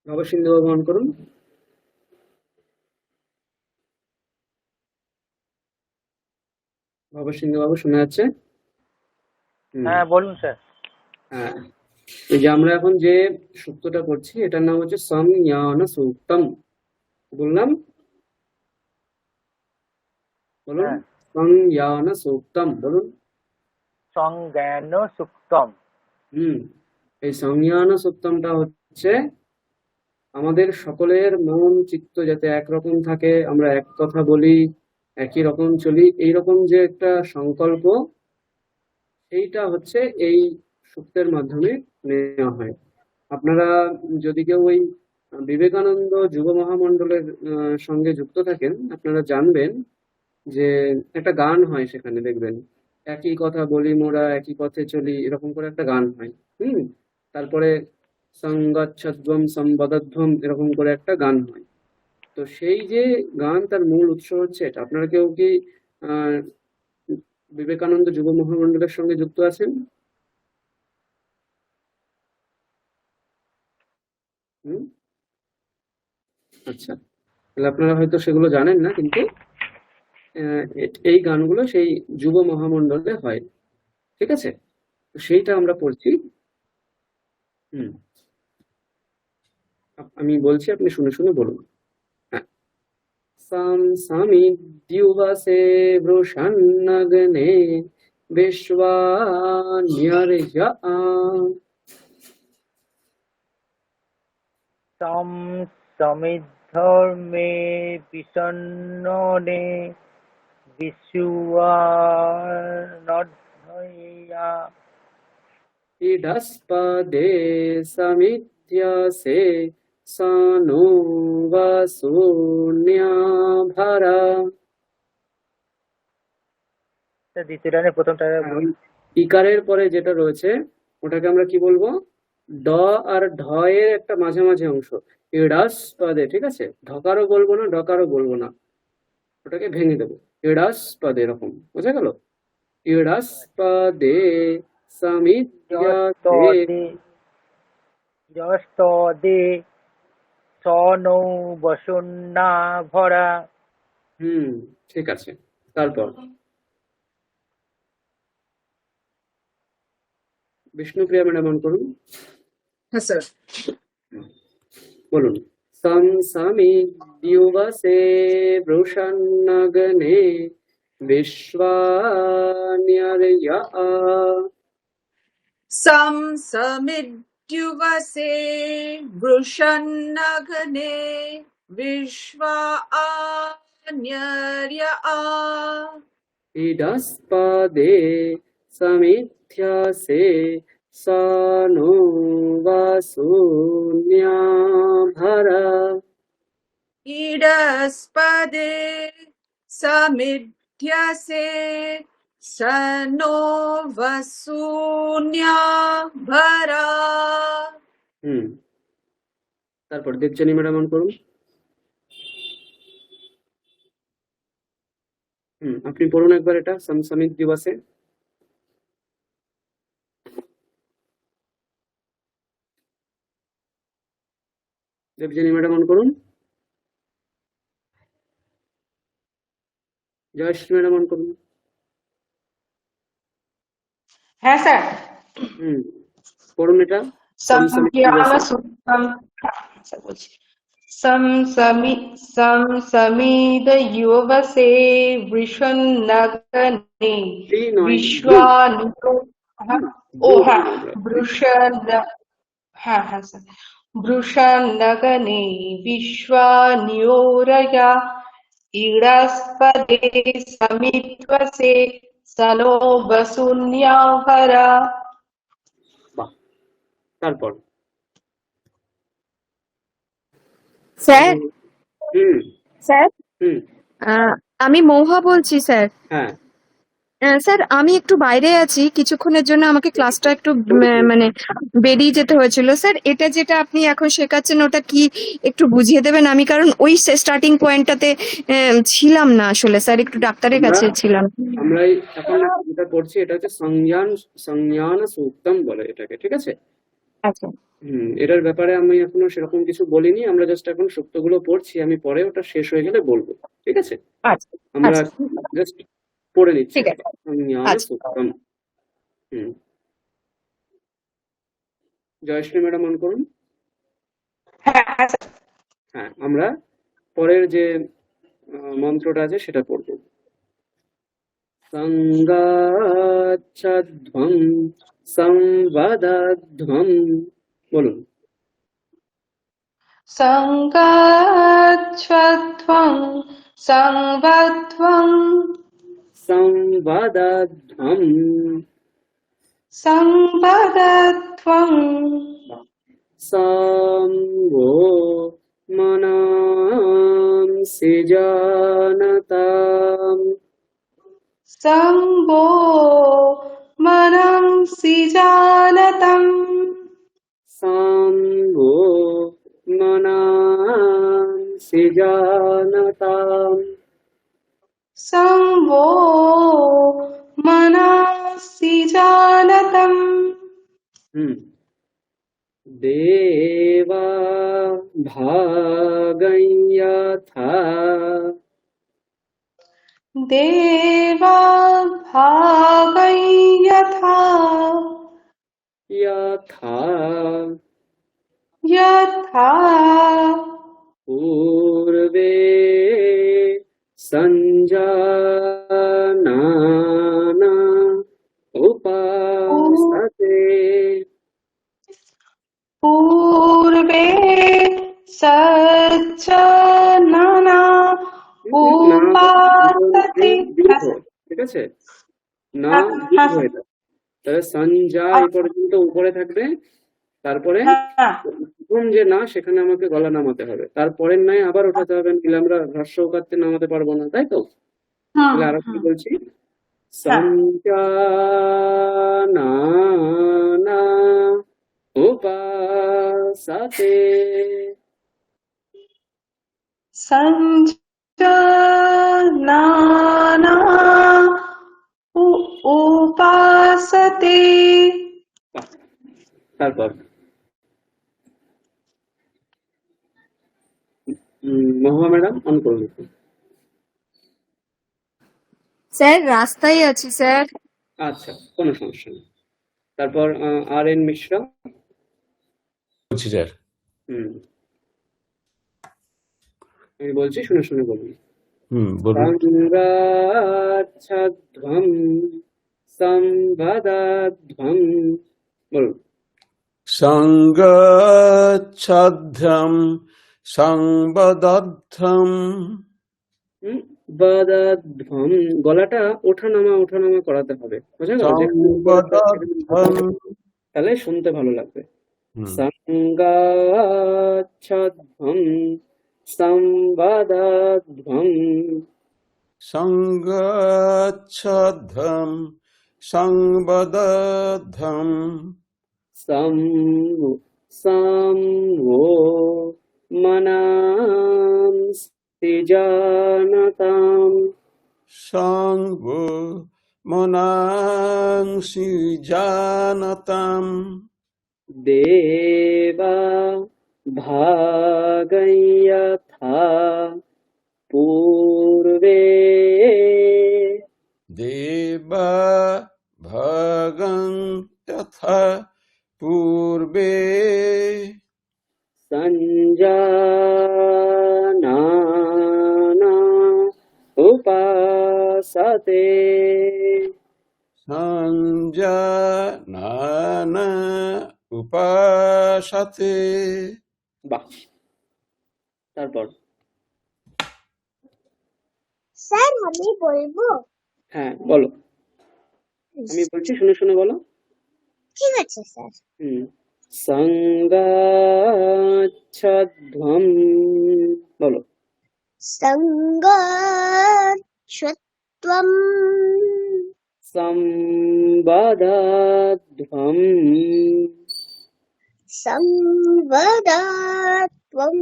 নবসিন্ধু গ্রহণ করুন। নবসিন্ধু বাবু শোনা যাচ্ছে? হ্যাঁ বলুন স্যার। হ্যাঁ, এই যে আমরা এখন যে সূক্তটা করছি এটার নাম হচ্ছে সংজ্ঞান সূক্তম। বললাম, বলুন। হ্যাঁ। সংজ্ঞান সূক্তম বলুন। সংজ্ঞান সুক্তম। এই সংজ্ঞান সূক্তমটা হচ্ছে আমাদের সকলের মন চিত্ত যাতে একরকম থাকে, আমরা এক কথা বলি, একই রকম চলি, এইরকম যে একটা সংকল্প, সেইটা হচ্ছে এই সূক্তের মাধ্যমে নেওয়া হয়। আপনারা যদি কেউ ওই বিবেকানন্দ যুব মহামণ্ডলের সঙ্গে যুক্ত থাকেন, আপনারা জানবেন যে একটা গান হয়, সেখানে দেখবেন একই কথা বলি মোরা, একই পথে চলি, এরকম করে একটা গান হয়। তারপরে সঙ্গচ্ছধ্বম সম্বদধ্বম, এরকম করে একটা গান হয়। তো সেই যে গান, তার মূল উৎস হচ্ছে এটা। আপনারা কেউ কি বিবেকানন্দ যুব মহামণ্ডলের সঙ্গে যুক্ত আছেন? আচ্ছা, তাহলে আপনারা হয়তো সেগুলো জানেন না, কিন্তু এই গানগুলো সেই যুব মহামণ্ডলে হয়। ঠিক আছে, তো সেইটা আমরা পড়ছি। হুম আমি বলছি, আপনি শুনে শুনে বলুন। হ্যাঁ। সাম সামিদ্যুবাসে বৃষন্নগ্নে বিশ্বান্যর্যা। তম সমিদ্ধর্মে বিষণ্ণনে বিশুয়ানধ্যয়া। ইডস্পদে সমিত্যসে সানো বসুন্যাভরা। দ্বিতীয় লাইনে প্রথমটা ওই ইকারের পরে যেটা রয়েছে ওটাকে আমরা কি বলবো? ড আর ঢ এর একটা মাঝামাঝি অংশ, ইডাস পদে, ঠিক আছে? ঢকারও বলবো না, ডকারও বলবো না, ওটাকে ভেঙে দেবো, ইডাস পদে, এরকম বোঝা গেল? ইডাস পদে সমিত্যসে। যস্তদে সনৌ বসুন্না ভরা। ঠিক আছে। তারপর বিষ্ণুপ্রিয়া ম্যাডাম অন করুন। হ্যাঁ স্যার। বলুন। সম সমিদ্যুবাসে বৃষন্নগ্নে বিশ্বান্যর্যা। সম সমিদ্যুবাসে বৃষন্নগ্নে বিশ্বান্যর্যা। ইডস্পদে সমিত্যসে সানো বসুন্যাভরা। ইডস্পদে সমিধ্যসে সনো বসুন্যাভরা। তারপর দেবযানী ম্যাডাম অন করুন। আপনি পড়ুন একবার এটা, সমিদ্যুবাসে। দেবযানী ম্যাডাম অন করুন। জয়শ্রী ম্যাডাম অন করুন। হ্যাঁ স্যার। পড়ুন এটা। স্যার বলছি। সমিদ্যুবাসে বৃষন্নগ্নে বিশ্বান্যর্যা। স্যার। বৃষন্নগ্নে বিশ্বান্যর্যা। ইডস্পদে সমিত্যসে সনো বসুন্যাভরা। বাহ। তারপর স্যার স্যার হুম আমি মৌহা বলছি স্যার। হ্যাঁ স্যার আমি একটু বাইরে আছি, কিছুক্ষণের জন্য আমাকে ক্লাসটা একটু মানে বেরিয়ে যেতে হয়েছিল স্যার। এটা যেটা আপনি এখন শেখাচ্ছেন ওটা কি একটু বুঝিয়ে দেবেন? আমি কারণ ওই স্টার্টিং পয়েন্টটাতে ছিলাম না আসলে স্যার, একটু ডাক্তারের কাছে ছিলাম। আমরা এখন যেটা পড়ছি এটা হচ্ছে সংজ্ঞান সূক্তম বলে এটাকে, ঠিক আছে? আচ্ছা। এটার ব্যাপারে আমি এখনো সেরকম কিছু বলিনি, আমরা জাস্ট এখন সূক্তগুলো পড়ছি, আমি পরে ওটা শেষ হয়ে গেলে বলবো, ঠিক আছে? আমরা জাস্ট পড়ে নিচ্ছি। সংজ্ঞান সূক্তম। জয়শ্রী ম্যাডাম অন করুন। হ্যাঁ, আমরা পরের যে মন্ত্রটা আছে সেটা পড়বো। সংগাচ্ছধ্বং সংবদধ্বং। বলুন। সংগাচ্ছধ্বং সংবদধ্বং সংবদধ্বং সংবদধ্বং। সংগো মনাংসি জানতাম। সংগো মনাংসি জানতাম। সংগো মনাংসি জানতাম। সংগো মনাংসি জানতাম। देवा भागं यथा देवा भागं यथा यथा यथा पूर्वे सञ्जानाना उपासते पूर्वे सज्जनाना उपासते। দীর্ঘ, ঠিক আছে, না দীর্ঘ এটা। তাহলে সঞ্জা এই পর্যন্ত উপরে থাকবে, তারপরে প্রথম যে না সেখানে আমাকে গলা নামাতে হবে, তারপরের নাই আবার ওঠাতে হবে, নাহলে আমরা হ্রস্ব উকারতে নামাতে পারবো না, তাই তো? তাহলে আরো কি বলছি, সঞ্জানানা উপাসতে। सञ्जनाना उपासते। তারপর মহুয়া ম্যাডাম অন করুন একটু। স্যার রাস্তায় আছি স্যার। আচ্ছা, কোনো সমস্যা নেই। তারপর আর এন মিশ্রা। বলছি স্যার। আমি বলছি, শুনে শুনে বলুন। বলুন। সংগাচ্ছধ্বম সম্বদাধ্বম, বলুন। সংগচ্ছধ্বম সংবদধ্বম বদাধ্বম, গলাটা ওঠানামা করাতে হবে, বুঝা গেল? তাহলে শুনতে ভালো লাগবে। সংগাচ্ছধ্বম সম্বদাধ্বম সংগচ্ছধ্বম সংবদধ্বম সম্ভো মনাংসি জানতাম সংভো মনাংসি জানতাম দেবা ভাগয়থা পূর্বে দেবা ভাগং যথা পূর্বে সঞ্জানানা উপাসতে। সঞ্জানানা উপাসতে। বাহ, তারপর স্যার আমি বলবো? হ্যাঁ বলো, আমি বলছি শুনে শুনে বলো। ঠিক আছে স্যার। সংগাচ্ছধ্বম, বলো। সংগাচ্ছধ্বম সম্বদাধ্বম সম্বদাধ্বম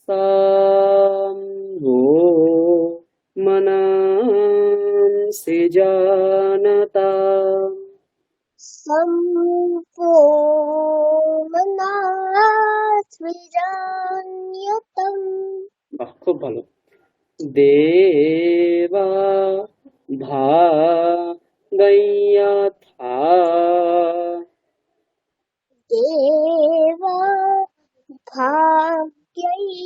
সম্ভো মনাংসি জানতাম সম্ভো মনাংসি জানতাম। বাহ, খুব ভালো। দেবা ভাগয়থা দেবা ভাগয়থা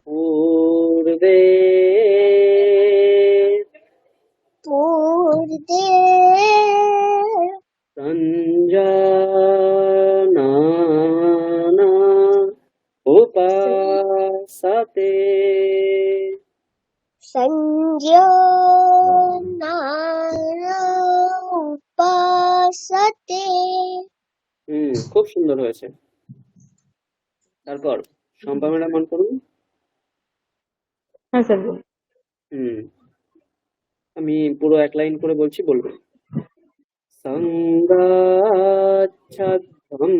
পূর্বে পূর্বে সঞ্জানানা উপাসতে। সঞ্জানানা উপাসতে। খুব সুন্দর হয়েছে। তারপর শম্পা ম্যাডাম অন করুন। হ্যাঁ স্যার। আমি পুরো এক লাইন করে বলছি, বলবেন। সংগাচ্ছধ্বম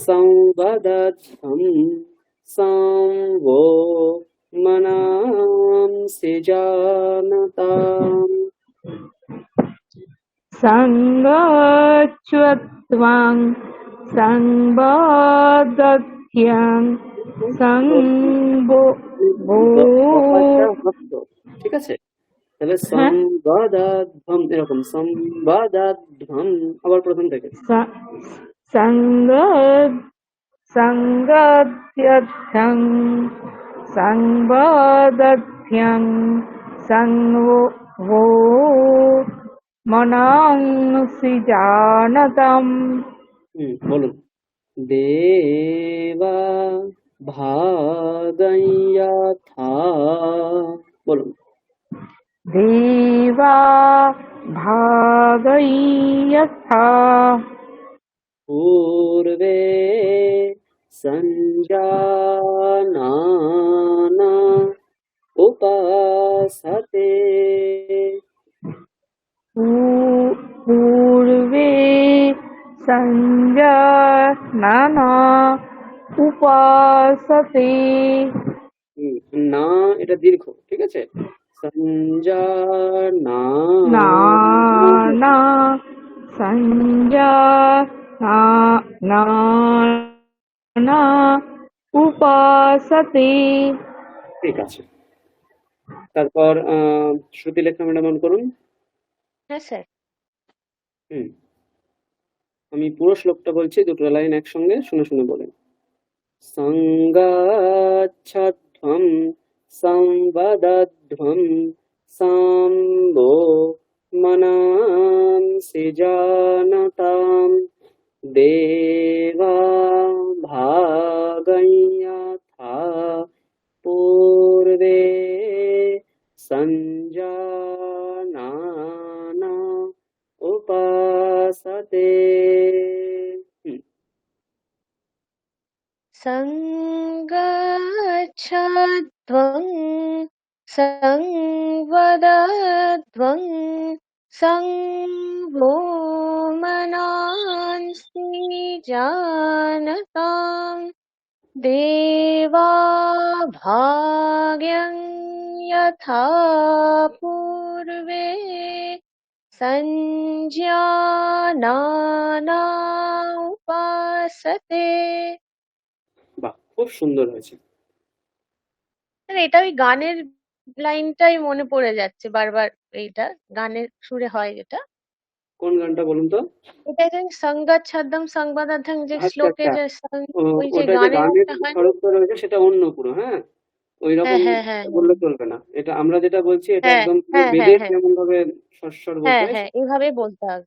সংবদধ্বম সম্ভো মনাংসি জানতাম সংগচ্ছধ্বং সংবদধ্বং ঠিক আছে, তাহলে হ্যাঁ সংবাদাধ্বম, এরকম সংবাদাধ্বম, আবার প্রথম থেকে। সঙ্গ সঙ্গত্যর্থং সংবাদত্যং সংবো মনাংসি জানতম। বলুন। দেবা ভাগয়থা, বলুন। দেবা ভাগয়থা পূর্বে সঞ্জানানা উপাসতে, পূর্বে সঞ্জানানা উপাসতে। না এটা দীর্ঘ, ঠিক আছে। সঞ্জানা নানা সঞ্জানানা উপাসতে। ঠিক আছে। তারপর শ্রুতিলেখা ম্যাডাম অন করুন। হ্যাঁ স্যার। আমি পুরো শ্লোকটা বলছি, দুটো লাইন একসঙ্গে শুনে শুনে বলেন। সংগাচ্ছধ্বম সংবদধ্বম সাম্বো মনাংসি জানতাম দেবা ভাগয়থা পূর্বে সঞ্জানানা উপাসতে। সঙ্গচ্ছধ্বং সংবদধ্বং সংভো মনাংসি জানতাম দেবা ভাগ্যং যথা পূর্বে সঞ্জানানা উপাসতে। বাহ, খুব সুন্দর হয়েছে। এটা ওই গানের লাইনটাই মনে পড়ে যাচ্ছে বারবার, এইটা গানের সুরে হয় যেটা। কোন গানটা বলুন তো? এটা সংগচ্ছাদম সংবাদার্থং যে আচ্ছা শ্লোকে আচ্ছা, যে ওই যে ওটা যে গানের গানের একটা হয় না? স্বরূপটা রয়েছে সেটা অন্য পুরো, হ্যাঁ, ওই হ্যাঁ রকম হ্যাঁ হ্যাঁ বললে চলবে না। এটা আমরা যেটা বলছি এটা হ্যাঁ একদম পুরো হ্যাঁ হ্যাঁ বেদের হ্যাঁ যেমন ভাবে স্বর বলতে হ্যাঁ হয়। হ্যাঁ এইভাবে বলতে হবে।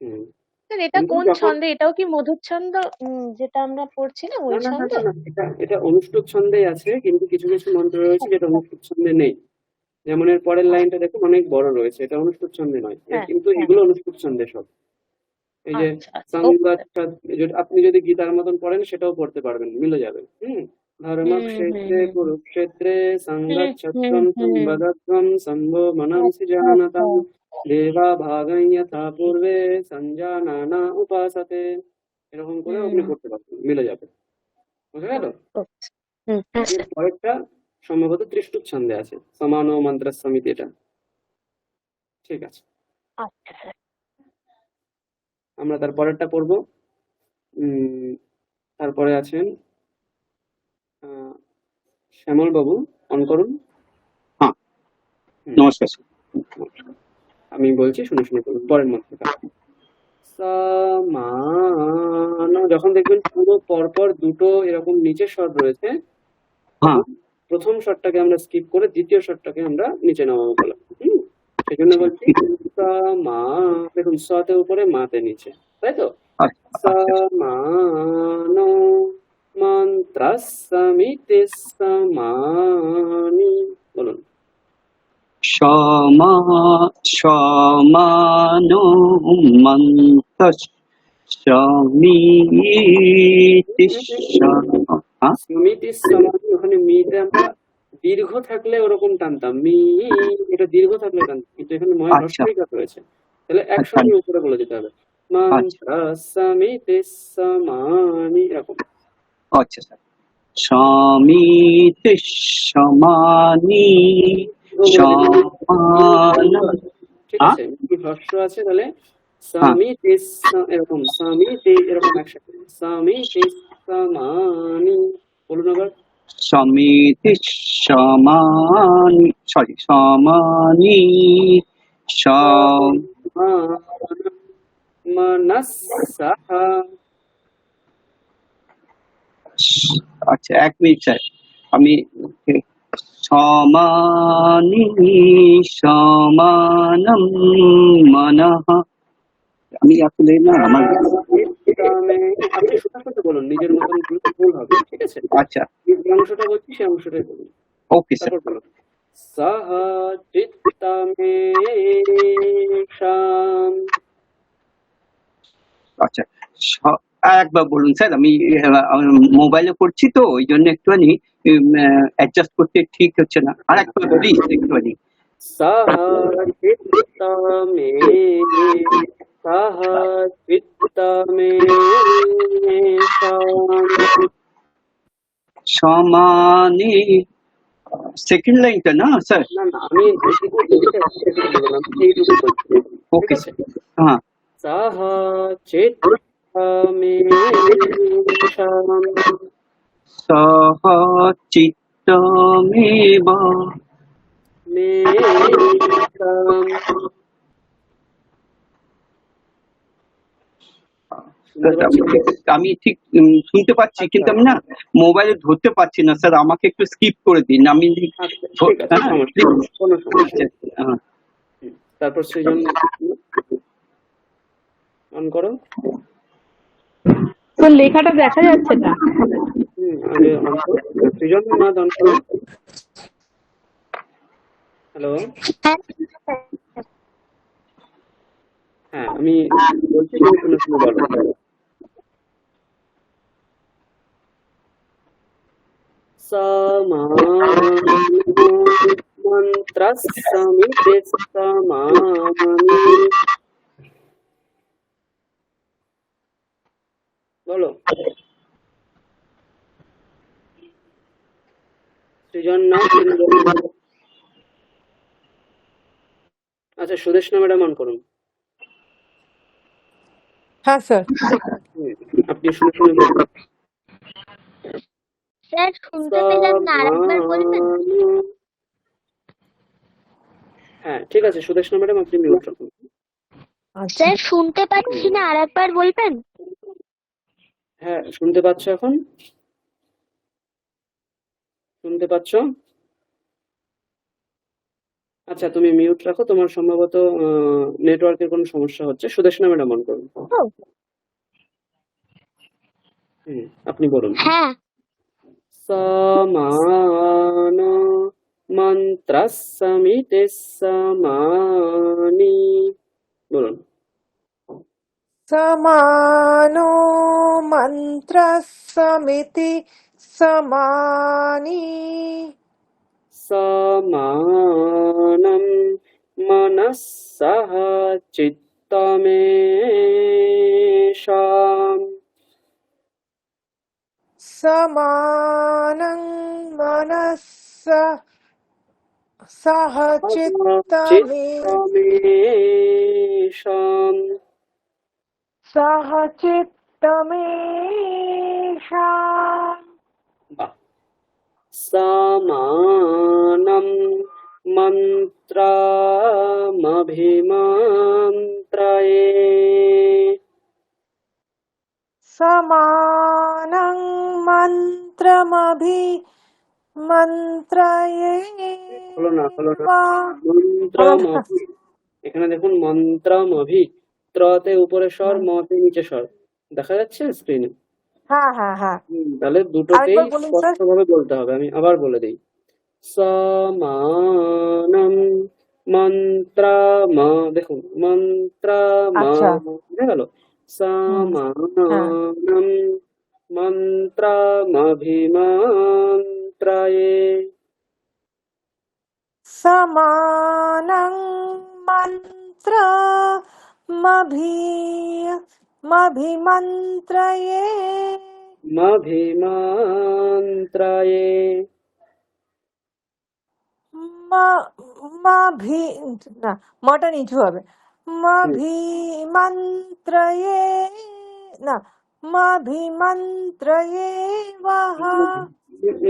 হুম। স্যার এটা কিন্তু কোন যখন ছন্দে? এটাও কি মধুর ছন্দ যেটা আমরা পড়ছিলাম না ওই না না ছন্দ? না না, এটা এটা অনুষ্ঠুপ ছন্দেই আছে, কিন্তু কিছু কিছু মন্ত্র রয়েছে যেটা অনুষ্ঠুপ ছন্দে নেই। যেমন এর পরের লাইনটা দেখুন, অনেক বড় রয়েছে, এটা অনুষ্ঠুপ ছন্দে নয়, হ্যাঁ কিন্তু হ্যাঁ এগুলো অনুষ্ঠুপ ছন্দে সব। এই যে আচ্ছা আচ্ছা ওকে সংগাচ্ছাদ, আপনি যদি গীতার মতন পড়েন সেটাও পড়তে পারবেন, মিলে যাবে। ধর্মক্ষেত্রে হুম কুরুক্ষেত্রে হুম সংগচ্ছধ্বম হুম সংবদধ্বম সম্ভো মনাংসি আচ্ছা জানতাম আচ্ছা দেবা ভাগং যথা পূর্বে সঞ্জানানা উপাসতে। এরকম করে আপনি হুম করতে পারবেন, মিলে যাবে। বুঝা গেল? ওকে হ্যাঁ এর স্যার পরেরটা সম্ভবত ত্রিষ্টুপ ছন্দে আছে, সমান মন্ত্র সমিতি, এটা ঠিক আছে। আচ্ছা স্যার। আমরা তার পরেরটা পড়বো। তারপরে আছেন শ্যামল বাবু, অন করুন। হ্যাঁ, হুম, নমস্কার স্যার। আমি বলছি শুনে শুনে করুন পরের মন্ত্রটা। সমান, যখন দেখবেন পুরো পরপর দুটো এরকম নিচের স্বর রয়েছে, হ্যাঁ, তখন প্রথম স্বরটাকে আমরা স্কিপ করে দ্বিতীয় স্বরটাকে আমরা নিচে নামাবো বলা। সেই জন্য বলছি মা, দেখুন সতে উপরে মাতে নিচে, তাই তো? আচ্ছা আচ্ছা সমান মন্ত্রসমিতি সমানি, বলুন। সমানো মন্তস সমিতি সমিতি সমানি, ওখানে মিতে আমরা দীর্ঘ থাকলে ওরকম টানতাম, মি, এটা দীর্ঘ থাকলে টানতাম, কিন্তু এখানে ময় আচ্ছা হ্রস্বই রয়েছে, তাহলে আচ্ছা একসঙ্গে উপরে বলে দিতে হবে, আচ্ছা মন্ত্রসমিতি সমানি, এরকম। আচ্ছা স্যার। সমিতি সমানি সমান। ঠিক হ্যাঁ আছে, হ্রস্ব আছে, তাহলে সমিতি এরকম, সমিতি এরকম একসাথে, সমিতি সমানি, বলুন আবার। সমিতি সমানি সমানি সম মনস্সহ। আচ্ছা, 1 মিনিট স্যার, আমি সমানি সমানম মনঃ। আমি আসলে না আমার আপনি সোজা কথা বলুন, নিজের মতন বললে ভুল হবে, ঠিক আছে? আচ্ছা, যে অংশটা বলছি সেই অংশটাই বলুন। Okay sir. তারপর বলুন সহ চিত্তমেষাম। আচ্ছা, একবার বলুন স্যার, আমি মোবাইলে করছি তো ওই জন্য একটুখানি অ্যাডজাস্ট করতে ঠিক হচ্ছে না। আর একবার প্লিজ একটুখানি। সহ চিত্তমেষাম। সমানি সেকেন্ড লাইনটা না স্যার? না না, আমি যেটুকু বলছি সেটুকু বললাম, সেইটুকু বলছি। Okay sir. হ্যাঁ, সহ চিত্তমেষাম। সহ চিত্তমেব মেষাম। আমি ঠিক শুনতে পাচ্ছি, কিন্তু আমি না মোবাইলে ধরতে পারছি না স্যার, আমাকে একটু স্কিপ করে দিন। আমি তারপর সৃজন অন করো। তো লেখাটা দেখা যাচ্ছে না। আগে অন করো, সৃজন না অন করো। হ্যালো, হ্যাঁ আমি বলছি, তুমি শুনে শুনে বলো। মন্ত্রসমিতে সমানি। বলো সৃজন না। আচ্ছা, সুদেশনা ম্যাডাম অন করুন। হ্যাঁ স্যার। আপনি শুনে শুনে বলুন। স্যার শুনতে পেলাম না, আরেকবার বলবেন? হ্যাঁ ঠিক আছে, সুদেশনা ম্যাডাম আপনি মিউট রাখুন। স্যার শুনতে পাচ্ছি না, আরেকবার বলবেন? হ্যাঁ, শুনতে পাচ্ছ এখন? শুনতে পাচ্ছ? আচ্ছা, তুমি মিউট রাখো, তোমার সম্ভবত নেটওয়ার্কের কোনো সমস্যা হচ্ছে। সুদেশনা ম্যাডাম অন করুন। আপনি বলুন। হ্যাঁ। সমান মন্ত্রসমিতে সমানি। বলুন। সমানো মন্ত্রসমিতি সমানি। সমানম মনস্সহ চিত্তমেষাম। সমানং মনস্সহ চিত্তমেষাম। সহ চিত্তমেষাম। বাহ। সমানম মন্ত্রমভিমন্ত্রয়ে। সমানং মন্ত্রয়ে। হলো না, হলো না। মন্ত্রমভি, এখানে দেখুন মন্ত্রমভি, ত্রতে উপরে স্বর, মতে নিচে স্বর দেখা যাচ্ছে স্ক্রিনে। হ্যাঁ হ্যাঁ হ্যাঁ। তাহলে দুটোতেই স্পষ্টভাবে বলতে হবে। আমি আবার বলে দিই। সমানম মন্ত্রম, দেখুন মন্ত্রম বুঝে গেল। সমানম মন্ত্রমভিমন্ত্রয়ে। সমানং মন্ত্রমভিমন্ত্রয়ে। মভিমন্ত্রয়ে। না, মটা নিচু হবে। মভিমন্ত্রয়ে না, মভিমন্ত্রয়ে বহ।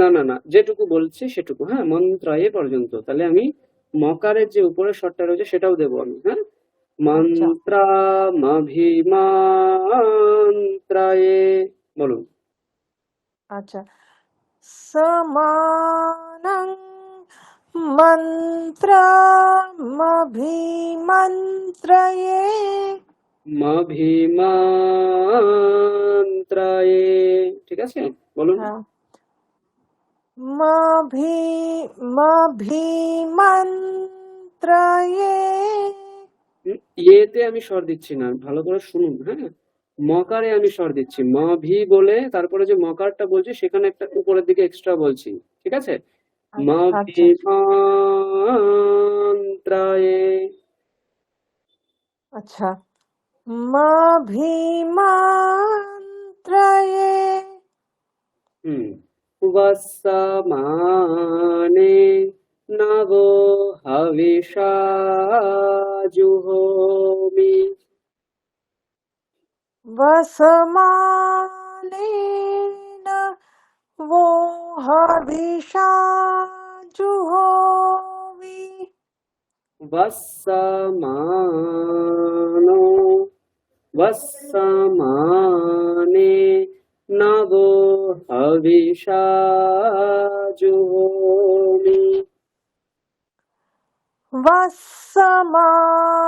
না না না, যেটুকু বলছি সেটুকু, হ্যাঁ, মন্ত্রায়ে পর্যন্ত। তাহলে আমি মকারের যে উপরের স্বরটা রয়েছে সেটাও দেবো আমি, হ্যাঁ। মন্ত্রামভিমান্ত্রায়ে, বলুন। আচ্ছা, সমানং মন্ত্রমভিমন্ত্রয়ে। মভিমান্ত্রায়ে, ঠিক আছে, বলুন। হ্যাঁ, মভিমন্ত্রয়ে। ইয়েতে আমি স্বর দিচ্ছি না, ভালো করে শুনুন, হ্যাঁ। মকারে আমি স্বর দিচ্ছি, মভি বলে তারপরে যে মকারটা বলছি সেখানে একটা উপরের দিকে এক্সট্রা বলছি, ঠিক আছে। আচ্ছা, মভিমান্ত্রায়ে। আচ্ছা, মভিমন্ত্রয়ে। বসমানে নভো হবিষা জুহোমি। वसमानेन वो हविषा जुहोमि। वसमानो वसमाने नभो हविषा जुहोमि।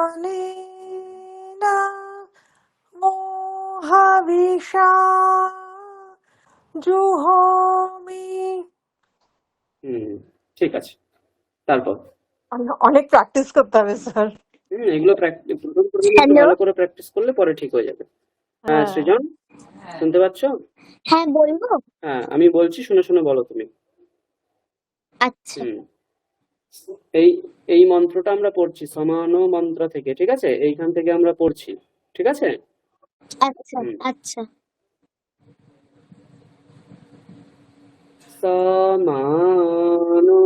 वसमानेन वो हविषा जुहोमि। ঠিক আছে, তারপর অনেক প্র্যাকটিস করতে হবে স্যার। এগুলো প্রথম একটু ভালো করে প্র্যাকটিস করলে পরে ঠিক হয়ে যাবে। হ্যাঁ সৃজন, শুনতে পাচ্ছ? হ্যাঁ, বলবো। হ্যাঁ, আমি বলছি, শুনে শুনে বলো তুমি। আচ্ছা, এই এই মন্ত্রটা আমরা পড়ছি সমান মন্ত্র থেকে, ঠিক আছে, এইখান থেকে আমরা পড়ছি, ঠিক আছে। আচ্ছা, আচ্ছা। সমানো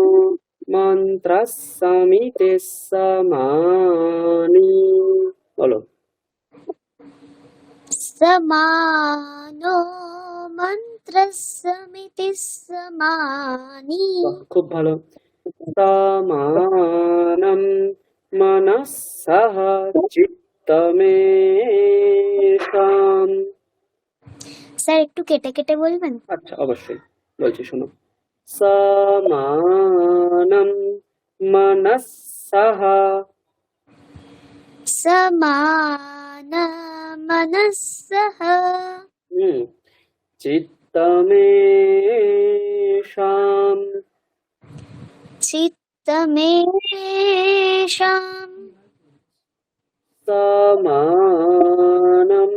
মন্ত্রস্মিতে সমানি, বলো। সমানো মন্ত্রস্মিতি সমানি। খুব ভালো। সমানম মনসঃ চিত্তমেষাম। স্যার একটু কেটে কেটে বলবেন? আচ্ছা, অবশ্যই বলছি, শোনো। সমানম মনসঃ, সমান মনসঃ চিত্তমেষাম। চিত্তমেষাম। সমানম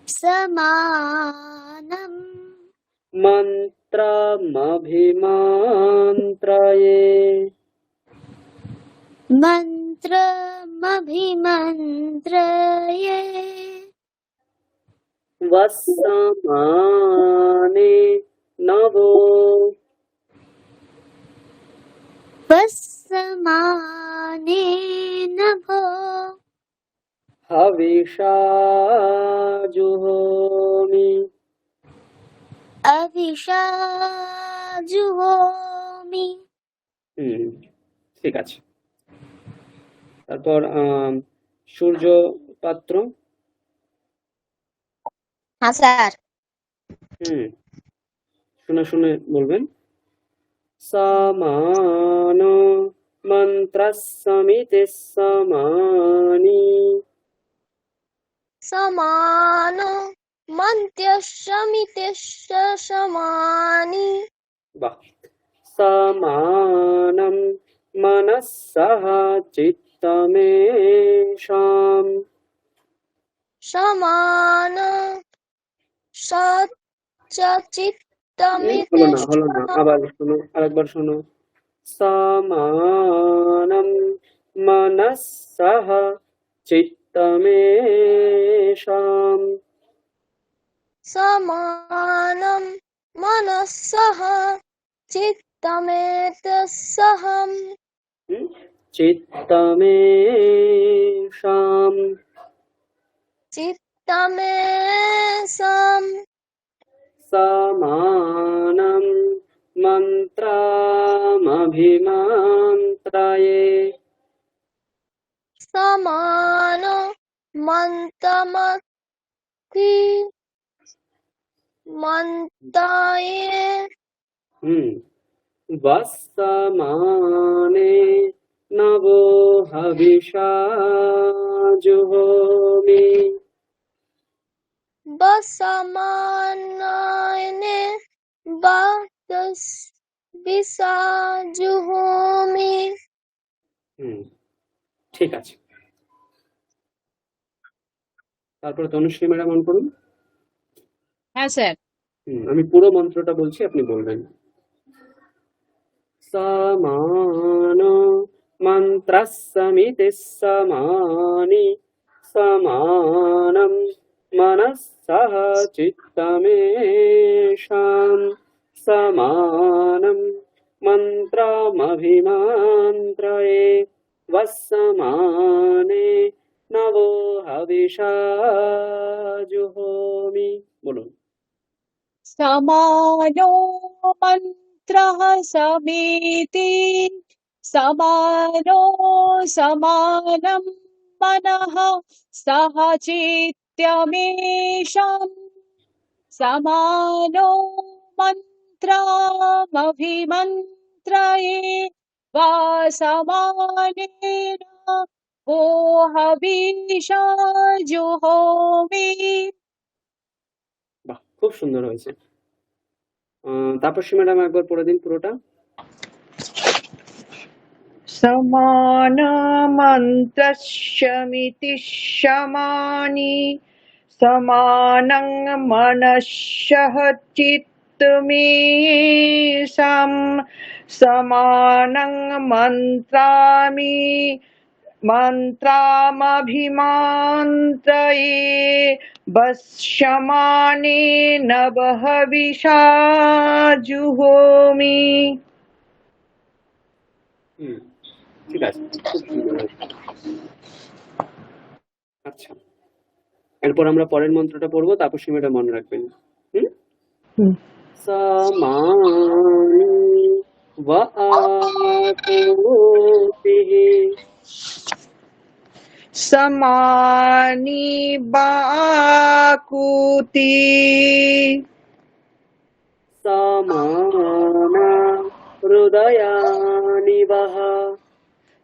সমানম মন্ত্রমভিমন্ত্রয়ে। মন্ত্রমভিমন্ত্রয়ে। वसमाने नभो वसमाने नभो हविषा जुहोमि। अविषा जुहोमि। ঠিক আছে। তারপর সূর্য পাত্র। হ্যাঁ স্যার। শুনে শুনে বলবেন। সমান মন্ত্রস্মিতে সমানি। সমান মন্ত্রস্মিতে সমানি। বাহ। সমানম মনসঃ চিত্তমেষাম। সমান হলো না, হলো না, আবার শোনো, আরেকবার শোনো। সমানম মনসঃ চিত্তমেষাম। সমানম মনসঃ চিত্তমেতসহম। চিত্তমেষাম। চিত্তমেষাম। সমানম মন্ত্রামভিমন্ত্রয়ে সমানো মন্তমকি মন্তায়ে বৎসমানে নবো হবিষা জুহোমি বসমানায়নে বাদস বিসাজুহোমি। ঠিক আছে। তারপরে তনুশ্রী ম্যাডাম অন করুন। হ্যাঁ স্যার। আমি পুরো মন্ত্রটা বলছি, আপনি বলবেন। সমান মন্ত্রসমিতি সমানি সমানম মনঃসহ চিত্তমেষাম সমানম মন্ত্রমভিমন্ত্রয়ে বৎসমানে নবো হবিষা জুহোমি। বলুন। সমানো মন্ত্রः সমিতি সমানো সমানম মনঃ সহ চিত্তমেষাম সমানো মন্ত্রমভিমন্ত্রয়ে বৎসমানেন वो हविषा जुहोमि। বাহ, খুব সুন্দর হয়েছে। তাপসী ম্যাডাম একবার পড়ে দিন পুরোটা। समानमन्त्रस्यमिति शमानि समानं मनश्शः चित्तमेषां समानं मन्त्रामभिमन्त्रये वत्समाने नवहविषा जुहोमि। ঠিক আছে, খুব সুন্দর হয়েছে। আচ্ছা, এরপর আমরা পরের মন্ত্রটা পড়বো, তাপসী ম্যাডাম মনে রাখবেন। সমানি ওয়া আকুতিঃ समानि बाकुति সমানা হৃদয়ানি বহ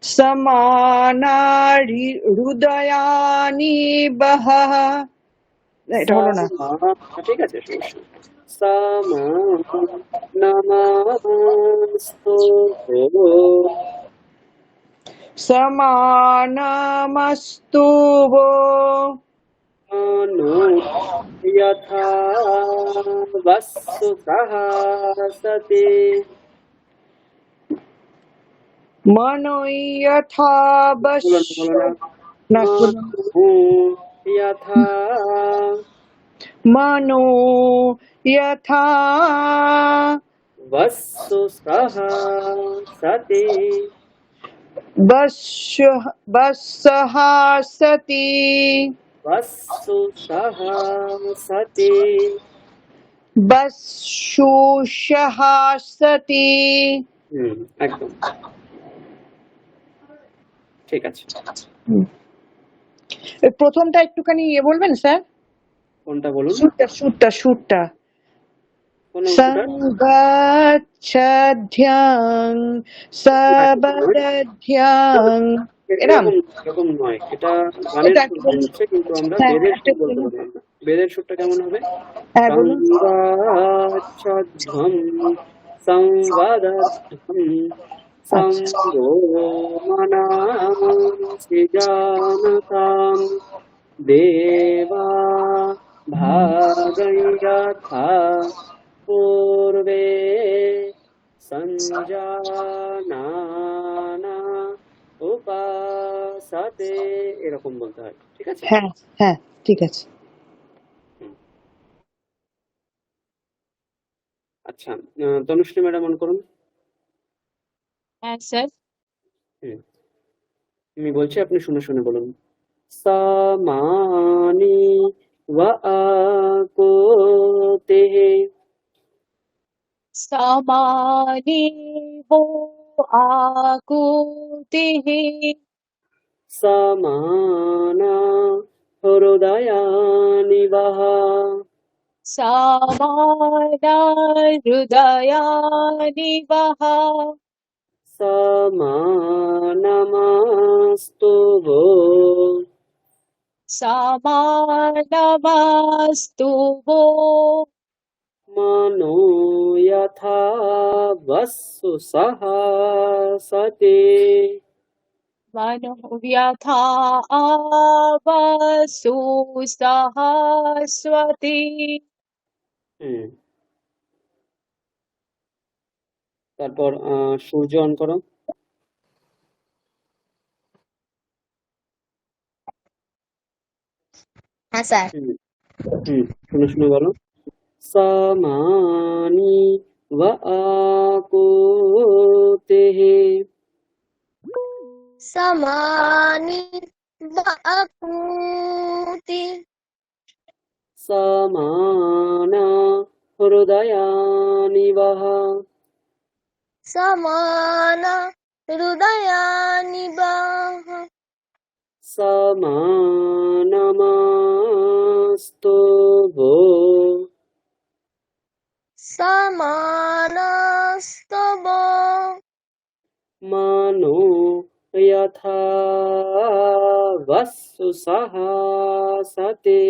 समानारि हृदयानि बहः। এটা হলো না। ঠিক আছে, সমানমস্তু समानमस्तु वो नो यथा वस्तु सहसते मनो यथा यथा मनो यथा वस्तु सहसते वत्सहासति वस्तु सहसते वत्सुसहासति। একদম ঠিক আছে। প্রথমটা একটুখানি বলবেন স্যার? কোনটা বলুন? সুরটা কোন সংগচ্ছধ্যাং সবদধ্যাং এরকম নয়, এটা গানের সুর হচ্ছে, কিন্তু আমরা বেদের সুর বলতে পারবো না। বেদের সুরটা কেমন হবে? সংগচ্ছধ্যাং সংবদধ্যাং সংগো মনাসি জানতাম দেবা ভাগয়থা পূর্বে সঞ্জানানা উপাসতে, এরকম বলতে হয়। ঠিক আছে? হ্যাঁ হ্যাঁ ঠিক আছে। আচ্ছা, তনুশ্রী ম্যাডাম অন করুন। হ্যাঁ স্যার। আমি বলছি, আপনি শুনে শুনে বলুন। সমানি ওয়া আকুতিঃ समाने वो आकुतिः समाना हृदयानि वः समाना हृदयानि वः समानमस्तु वो समानमस्तु वो मनो यथा वस्सु सहसते मनो व्यथा आवसु सहस्वती হুম, তারপর সূর্য অন করো। হ্যাঁ স্যার। হুম শুনে শুনে বলো। समानि व आकुतेः समानि वकुति समाना हृदयानि वः समान हृदयानि वः समानमस्तु वो समानस्तव मनो यथा वस्सु सहसते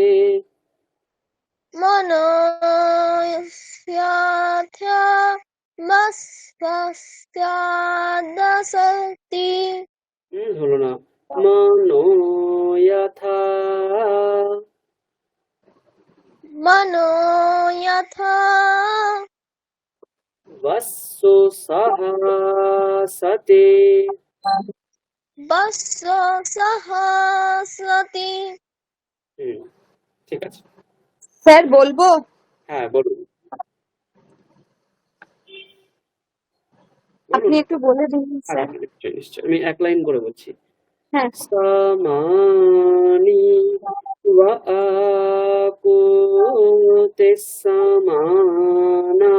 मनोस्याथ्या मस्यादसति হলো না। মনো যথা मनो यथा वस्सु सहसते बस्स सहस्रति ঠিক আছে। স্যার বলবো? হ্যাঁ বলুন আপনি একটু বলে দিন হ্যাঁ স্যার। নিশ্চয়ই নিশ্চয়ই আমি এক লাইন করে বলছি। হ্যাঁ। समानि व आकुते समाना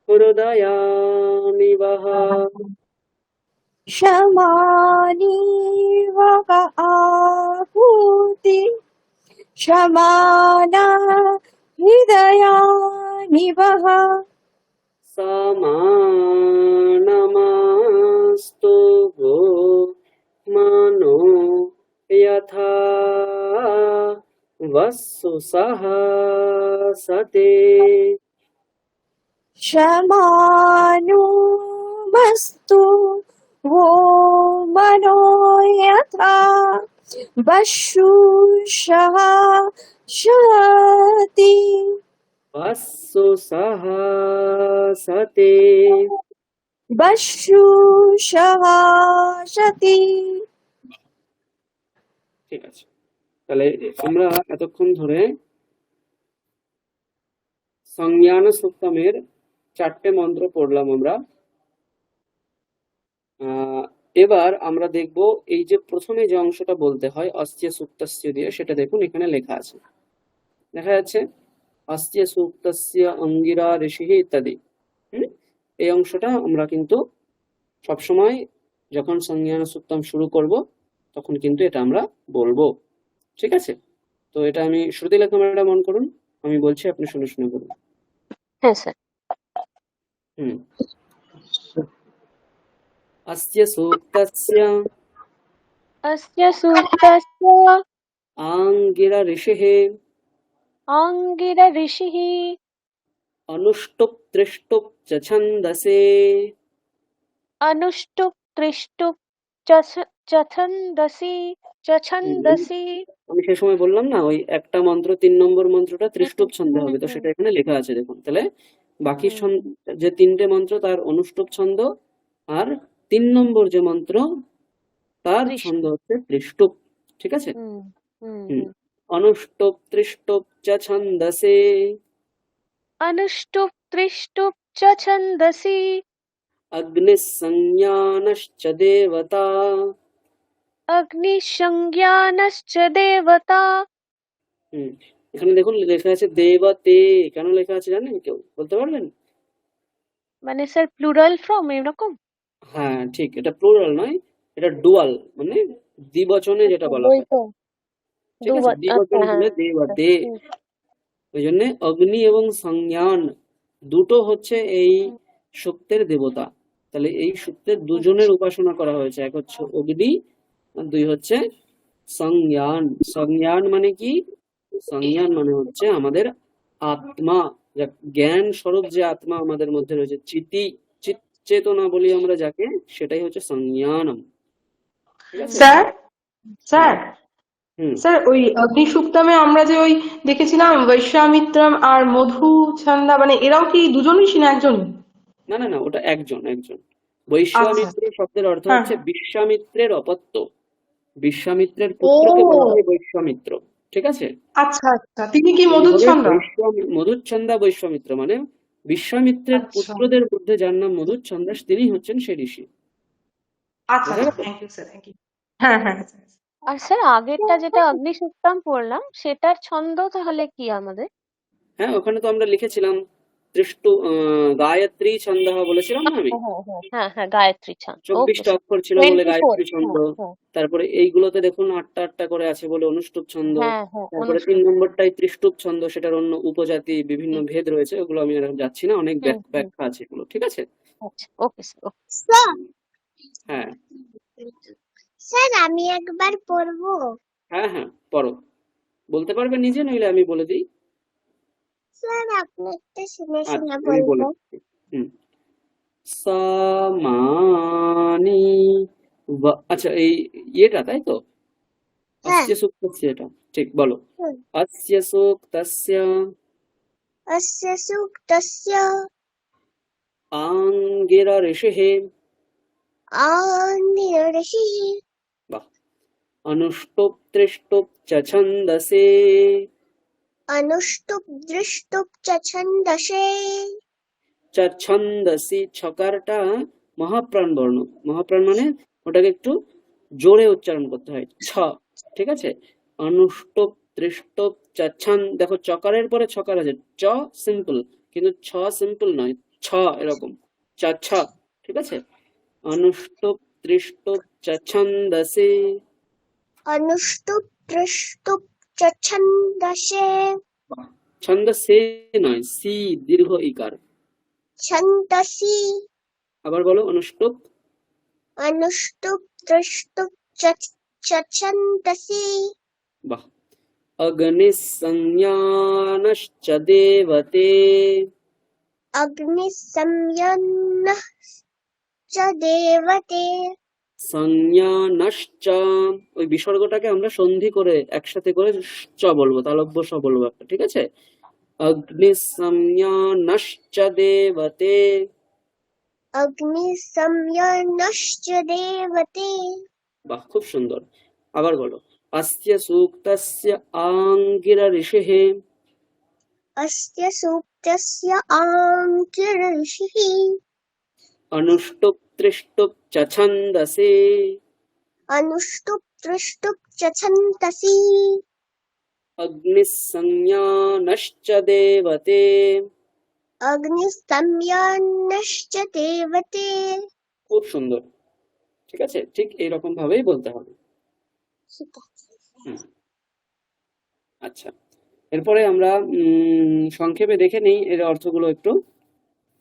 हृदयानि वः समानि व आकुति समाना हृदयानि वः समानमस्तु वो मनो यथा वस्सु सहसते समानुमस्तु वो मनो यथा वस्सु सहसति वस्सु सहसते वस्सु सहसति। ঠিক আছে। তাহলে আমরা এতক্ষণ ধরে সংজ্ঞান সুক্তমের 4টে মন্ত্র পড়লাম আমরা। এবার আমরা দেখব এই যে প্রথমে যে অংশটা বলতে হয় অস্ত্য সুক্তস্য দিয়ে, সেটা দেখুন এখানে লেখা আছে, দেখা যাচ্ছে অস্ত্য সুক্তস্য অঙ্গিরা ঋষিঃ ইত্যাদি। এই অংশটা আমরা কিন্তু সবসময় যখন সংজ্ঞান সুক্তম শুরু করব তখন কিন্তু এটা আমরা বলবো, ঠিক আছে? তো এটা আমি শ্রুতি লেখা এটা মন করুন, আমি বলছি আপনি শুনে শুনে বলুন। হ্যাঁ স্যার। अस्य सूक्तस्य अस्य सूक्तस्य आङ्गिर ऋषिः आङ्गिर ऋषिः अनुष्टुप् त्रिष्टुप् च छन्दसे अनुष्टुप् त्रिष्टुप् च छन्दसि আমি সে সময় বললাম না ওই একটা মন্ত্র 3 নম্বর মন্ত্রটা ত্রিষ্টুপ ছন্দে হবে, তো সেটা এখানে লেখা আছে দেখুন। তাহলে বাকি যে 3টে মন্ত্র তার অনুষ্টুপ ছন্দ, আর 3 নম্বর যে মন্ত্র তার ছন্দ হচ্ছে ত্রিষ্টুপ, ঠিক আছে? অনুষ্টুপ ত্রিষ্টুপ চ ছন্দসে अनुष्टुप् त्रिष्टुप् च छन्दसि अग्निसंज्ञानश्च देवता अग्निसंज्ञानश्च देवता। এখানে দেখুন লেখা আছে দেবতে, কেন লেখা আছে জানেন? কেউ বলতে পারবেন? মানে স্যার প্লুরাল ফর্ম এরকম? হ্যাঁ ঠিক, এটা প্লুরাল নয়, এটা ডুয়াল, মানে দ্বিবচনে যেটা বলা ওই হয়, তো ঠিক আছে, দ্বিবচন হ্যাঁ হলে দে বা দে। হুম, ওই জন্য অগ্নি এবং সংজ্ঞান দুটো হচ্ছে এই সত্যের দেবতা। তাহলে এই সত্যের দুজনের উপাসনা করা হয়েছে, এক হচ্ছে অগ্নি আর দুই হচ্ছে সংজ্ঞান। সংজ্ঞান মানে কি? সংজ্ঞান মানে হচ্ছে আমাদের আত্মা, জ্ঞান স্বরূপ যে আত্মা আমাদের মধ্যে রয়েছে, চেতনা বলি আমরা যাকে, সেটাই হচ্ছে সংজ্ঞানম। ঠিক আছে? স্যার স্যার হুম। স্যার ওই অগ্নিসুক্তমে আমরা যে ওই দেখেছিলাম বৈশ্বামিত্রম আর মধু ছন্দা, মানে এরাও কি দুজনই না একজনই? না না না, ওটা একজন। বৈশ্বামিত্র শব্দের অর্থ হ্যাঁ। হচ্ছে বিশ্বামিত্রের অপত্য, বিশ্বামিত্রের পুত্রকে বলা হয় বৈশ্বামিত্র। ঠিক আছে? আচ্ছা আচ্ছা, তিনি কি মধুচ্ছন্দা? মধুচ্ছন্দা বৈশ্বামিত্র মানে বিশ্বামিত্রের আচ্ছা পুত্রদের মধ্যে যার নাম মধুচ্ছন্দা, তিনি হচ্ছেন সে ঋষি। আচ্ছা, বুঝা গেল? Thank you sir, thank you. হ্যাঁ হ্যাঁ হ্যাঁ। আর স্যার আগেরটা যেটা অগ্নিসূক্তম পড়লাম সেটার ছন্দ তাহলে কি আমাদের? হ্যাঁ, ওখানে তো আমরা লিখেছিলাম গায়ত্রী ছন্দ বলেছিলাম না আমি, হ্যাঁ হ্যাঁ গায়ত্রী ছন্দ। 24টা অক্ষর ছিল বলে গায়ত্রী ছন্দ। তারপরে এইগুলোতে দেখুন 8টা করে আছে বলে অনুষ্টুপ ছন্দ। তারপরে 3 নম্বরটাই ত্রিষ্টুপ ছন্দ, সেটার অন্য উপজাতি বিভিন্ন ভেদ রয়েছে, ওগুলো আমি আর যাচ্ছি না, অনেক ব্যাখ্যা আছে এগুলো। ঠিক আছে? আচ্ছা ওকে স্যার। হ্যাঁ স্যার আমি একবার পড়বো? হ্যাঁ হ্যাঁ, পড়ো। বলতে পারবে নিজে, নইলে আমি বলে দিই। স্যার আপনি একটা শুনে আচ্ছা শুনে আমি বলে বলবো। দিচ্ছি। সামানি আচ্ছা, এই ইয়েটা তাই তো, হ্যাঁ অস্য সূক্তস্য, এটা ঠিক বলো। হুম। অস্য সূক্তস্য অস্য সূক্তস্য আঙ্গিরা ঋষিঃ, আনির্ষিঃ বাহ, অনুষ্টুপ ত্রিষ্টুপ চ ছন্দসে, অনুষ্টুপ দৃষ্টুপ চ ছন্দসে। চ ছন্দসি, ছকারটা মহাপ্রাণ বর্ণ, মহাপ্রাণ মানে ওটাকে একটু জোরে উচ্চারণ করতে হয়, ছ। ঠিক আছে? অনুষ্টুপ ত্রিষ্টুপ চ ছন্দ, দেখো চকারের পরে ছকার আছে, চ সিম্পল, কিন্তু ছ সিম্পল নয়, ছ এরকম, চ ছ। ঠিক আছে? অনুষ্টুপ ত্রিষ্টুপ চ ছন্দসে, অনুষ্টুপ দৃষ্টুপ চ ছন্দসে। ছন্দসে নয়, সি দীর্ঘ ইকার। ছন্দসি। আবার বলো, অনুষ্টুপ অনুষ্টুপ দৃষ্টুপ চ ছন্দসি। বাহ। অগ্নি সংজ্ঞানশ্চ দেবতে, অগ্নি সংজ্ঞানঃ চ দেবতে। সংজ্ঞানশ্চ, ওই বিসর্গটাকে আমরা সন্ধি করে একসাথে করে চ বলবো, তালব্য স বলবো একটা। ঠিক আছে? অগ্নি সংজ্ঞানশ্চ দেবতে, অগ্নি সংজ্ঞানশ্চ দেবতে। বাহ, খুব সুন্দর। আবার বলো, অস্য সূক্তস্য আঙ্গিরা ঋষিঃ, অস্য সূক্তস্য আঙ্কিরষিঃ, অনুষ্টুপ ত্রিষ্টুপ চ ছন্দসে, অনুষ্টুপ দৃষ্টুপ চ ছন্দসি। অগ্নি সংজ্ঞানশ্চ দেবতে, অগ্নি সংজ্ঞানশ্চ দেবতে। খুব সুন্দর। ঠিক আছে? ঠিক এইরকম ভাবেই বলতে হবে। হুম। আচ্ছা, এরপরে আমরা সংক্ষেপে দেখে নিই এর অর্থগুলো একটু।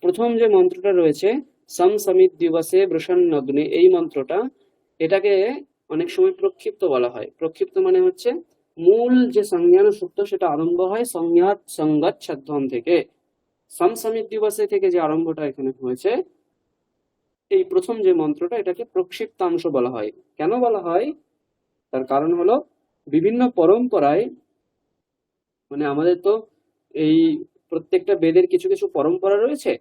প্রথম যে মন্ত্রটা রয়েছে সম সমিত দিবসে বৃষন্নগ্নে, এই মন্ত্রটা, এটাকে অনেক সময় প্রক্ষিপ্ত বলা হয়। প্রক্ষিপ্ত মানে হচ্ছে মূল যে সংজ্ঞান সূত্র সেটা আরম্ভ হয় সংজ্ঞাত সংগত ছদ্ম থেকে। সম সমিত দিবসে থেকে যে আরম্ভটা এখানে হয়েছে, এই প্রথম যে মন্ত্রটা, এটাকে প্রক্ষিপ্তাংশ বলা হয়। কেন বলা হয়? তার কারণ হলো বিভিন্ন পরম্পরায়, মানে আমাদের তো এই প্রত্যেকটা বেদের কিছু কিছু পরম্পরা রয়েছে,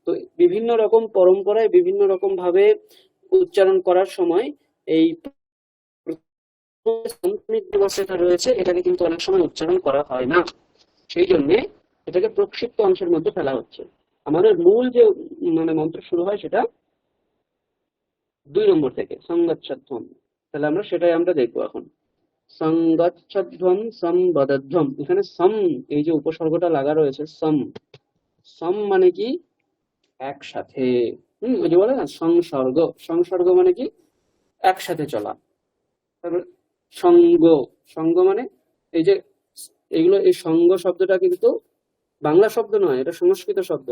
তো বিভিন্ন রকম পরম্পরায় বিভিন্ন রকম ভাবে উচ্চারণ করার সময় এই যেটা রয়েছে এটাকে কিন্তু অনেক সময় উচ্চারণ করা হয় না, সেই জন্য এটাকে প্রক্ষিপ্ত অংশের মধ্যে ফেলা হচ্ছে। আমাদের মূল যে মানে মন্ত্র শুরু হয় সেটা 2 নম্বর থেকে, সংগচ্ছধ্বম। তাহলে সেটাই আমরা দেখবো এখন। সংগচ্ছধ্বম সম্বদধ্বম, এখানে সম, এই যে উপসর্গটা লাগা রয়েছে সম, সম মানে কি? একসাথে। ওই যে বলে না সংসর্গ, সংসর্গ মানে কি একসাথে চলা। তারপরে সঙ্গ, সঙ্গ মানে এই যে এগুলো, এই সঙ্গ শব্দটা কিন্তু বাংলা শব্দ নয়, এটা সংস্কৃত শব্দ।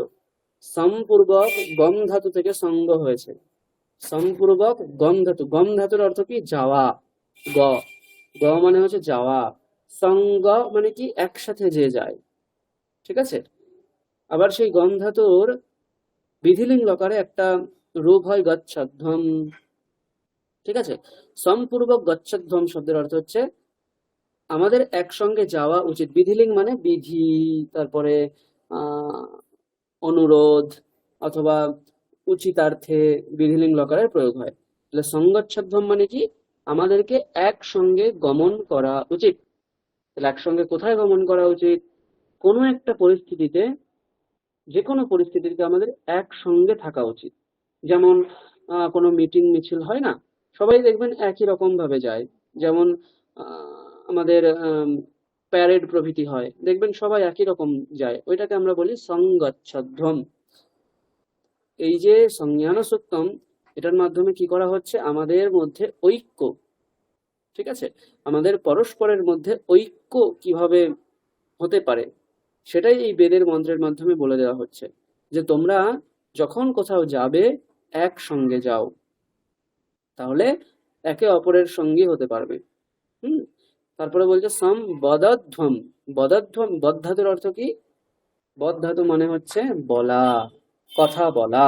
সম্পূর্বক গম ধাতু থেকে সঙ্গ হয়েছে। সম্পূর্বক গম ধাতু, গম ধাতুর অর্থ কি যাওয়া, গ, গ মানে হচ্ছে যাওয়া, সঙ্গ মানে কি একসাথে যে যায়, ঠিক আছে। আবার সেই গম ধাতুর বিধিলিঙ্গ লকারে একটা রূপ হয় গচ্ছধ্বম, ঠিক আছে। সম্পূর্বক গচ্ছধ্বম শব্দের অর্থ হচ্ছে আমাদের একসঙ্গে যাওয়া উচিত। বিধিলিঙ্গ মানে বিধি, তারপরে অনুরোধ অথবা উচিতার্থে বিধিলিঙ্গ লকারের প্রয়োগ হয়। তাহলে সঙ্গচ্ছধ্বম মানে কি আমাদেরকে একসঙ্গে গমন করা উচিত। তাহলে একসঙ্গে কোথায় গমন করা উচিত? কোনো একটা পরিস্থিতিতে, যে কোনো পরিস্থিতিতে আমাদের একসঙ্গে থাকা উচিত। যেমন কোনো মিটিং মিছিল হয় না, সবাই দেখবেন একই রকম ভাবে যায়। যেমন আমাদের প্যারেড প্রভৃতি হয়, দেখবেন সবাই একই রকম যায়, ওইটাকে আমরা বলি সঙ্গচ্ছধ্বম। এই যে সংজ্ঞান সূক্তম, এটার মাধ্যমে কি করা হচ্ছে? আমাদের মধ্যে ঐক্য, ঠিক আছে, আমাদের পরস্পরের মধ্যে ঐক্য কিভাবে হতে পারে সেটাই এই বেদের মন্ত্রের মাধ্যমে বলে দেওয়া হচ্ছে, যে তোমরা যখন কোথাও যাবে একসঙ্গে যাও, তাহলে একে অপরের সঙ্গী হতে পারবে। তারপরে বলছে সম বদধ্বম, বদধ্বম, বদ ধাতুর অর্থ কি? বদ ধাতু মানে হচ্ছে বলা, কথা বলা,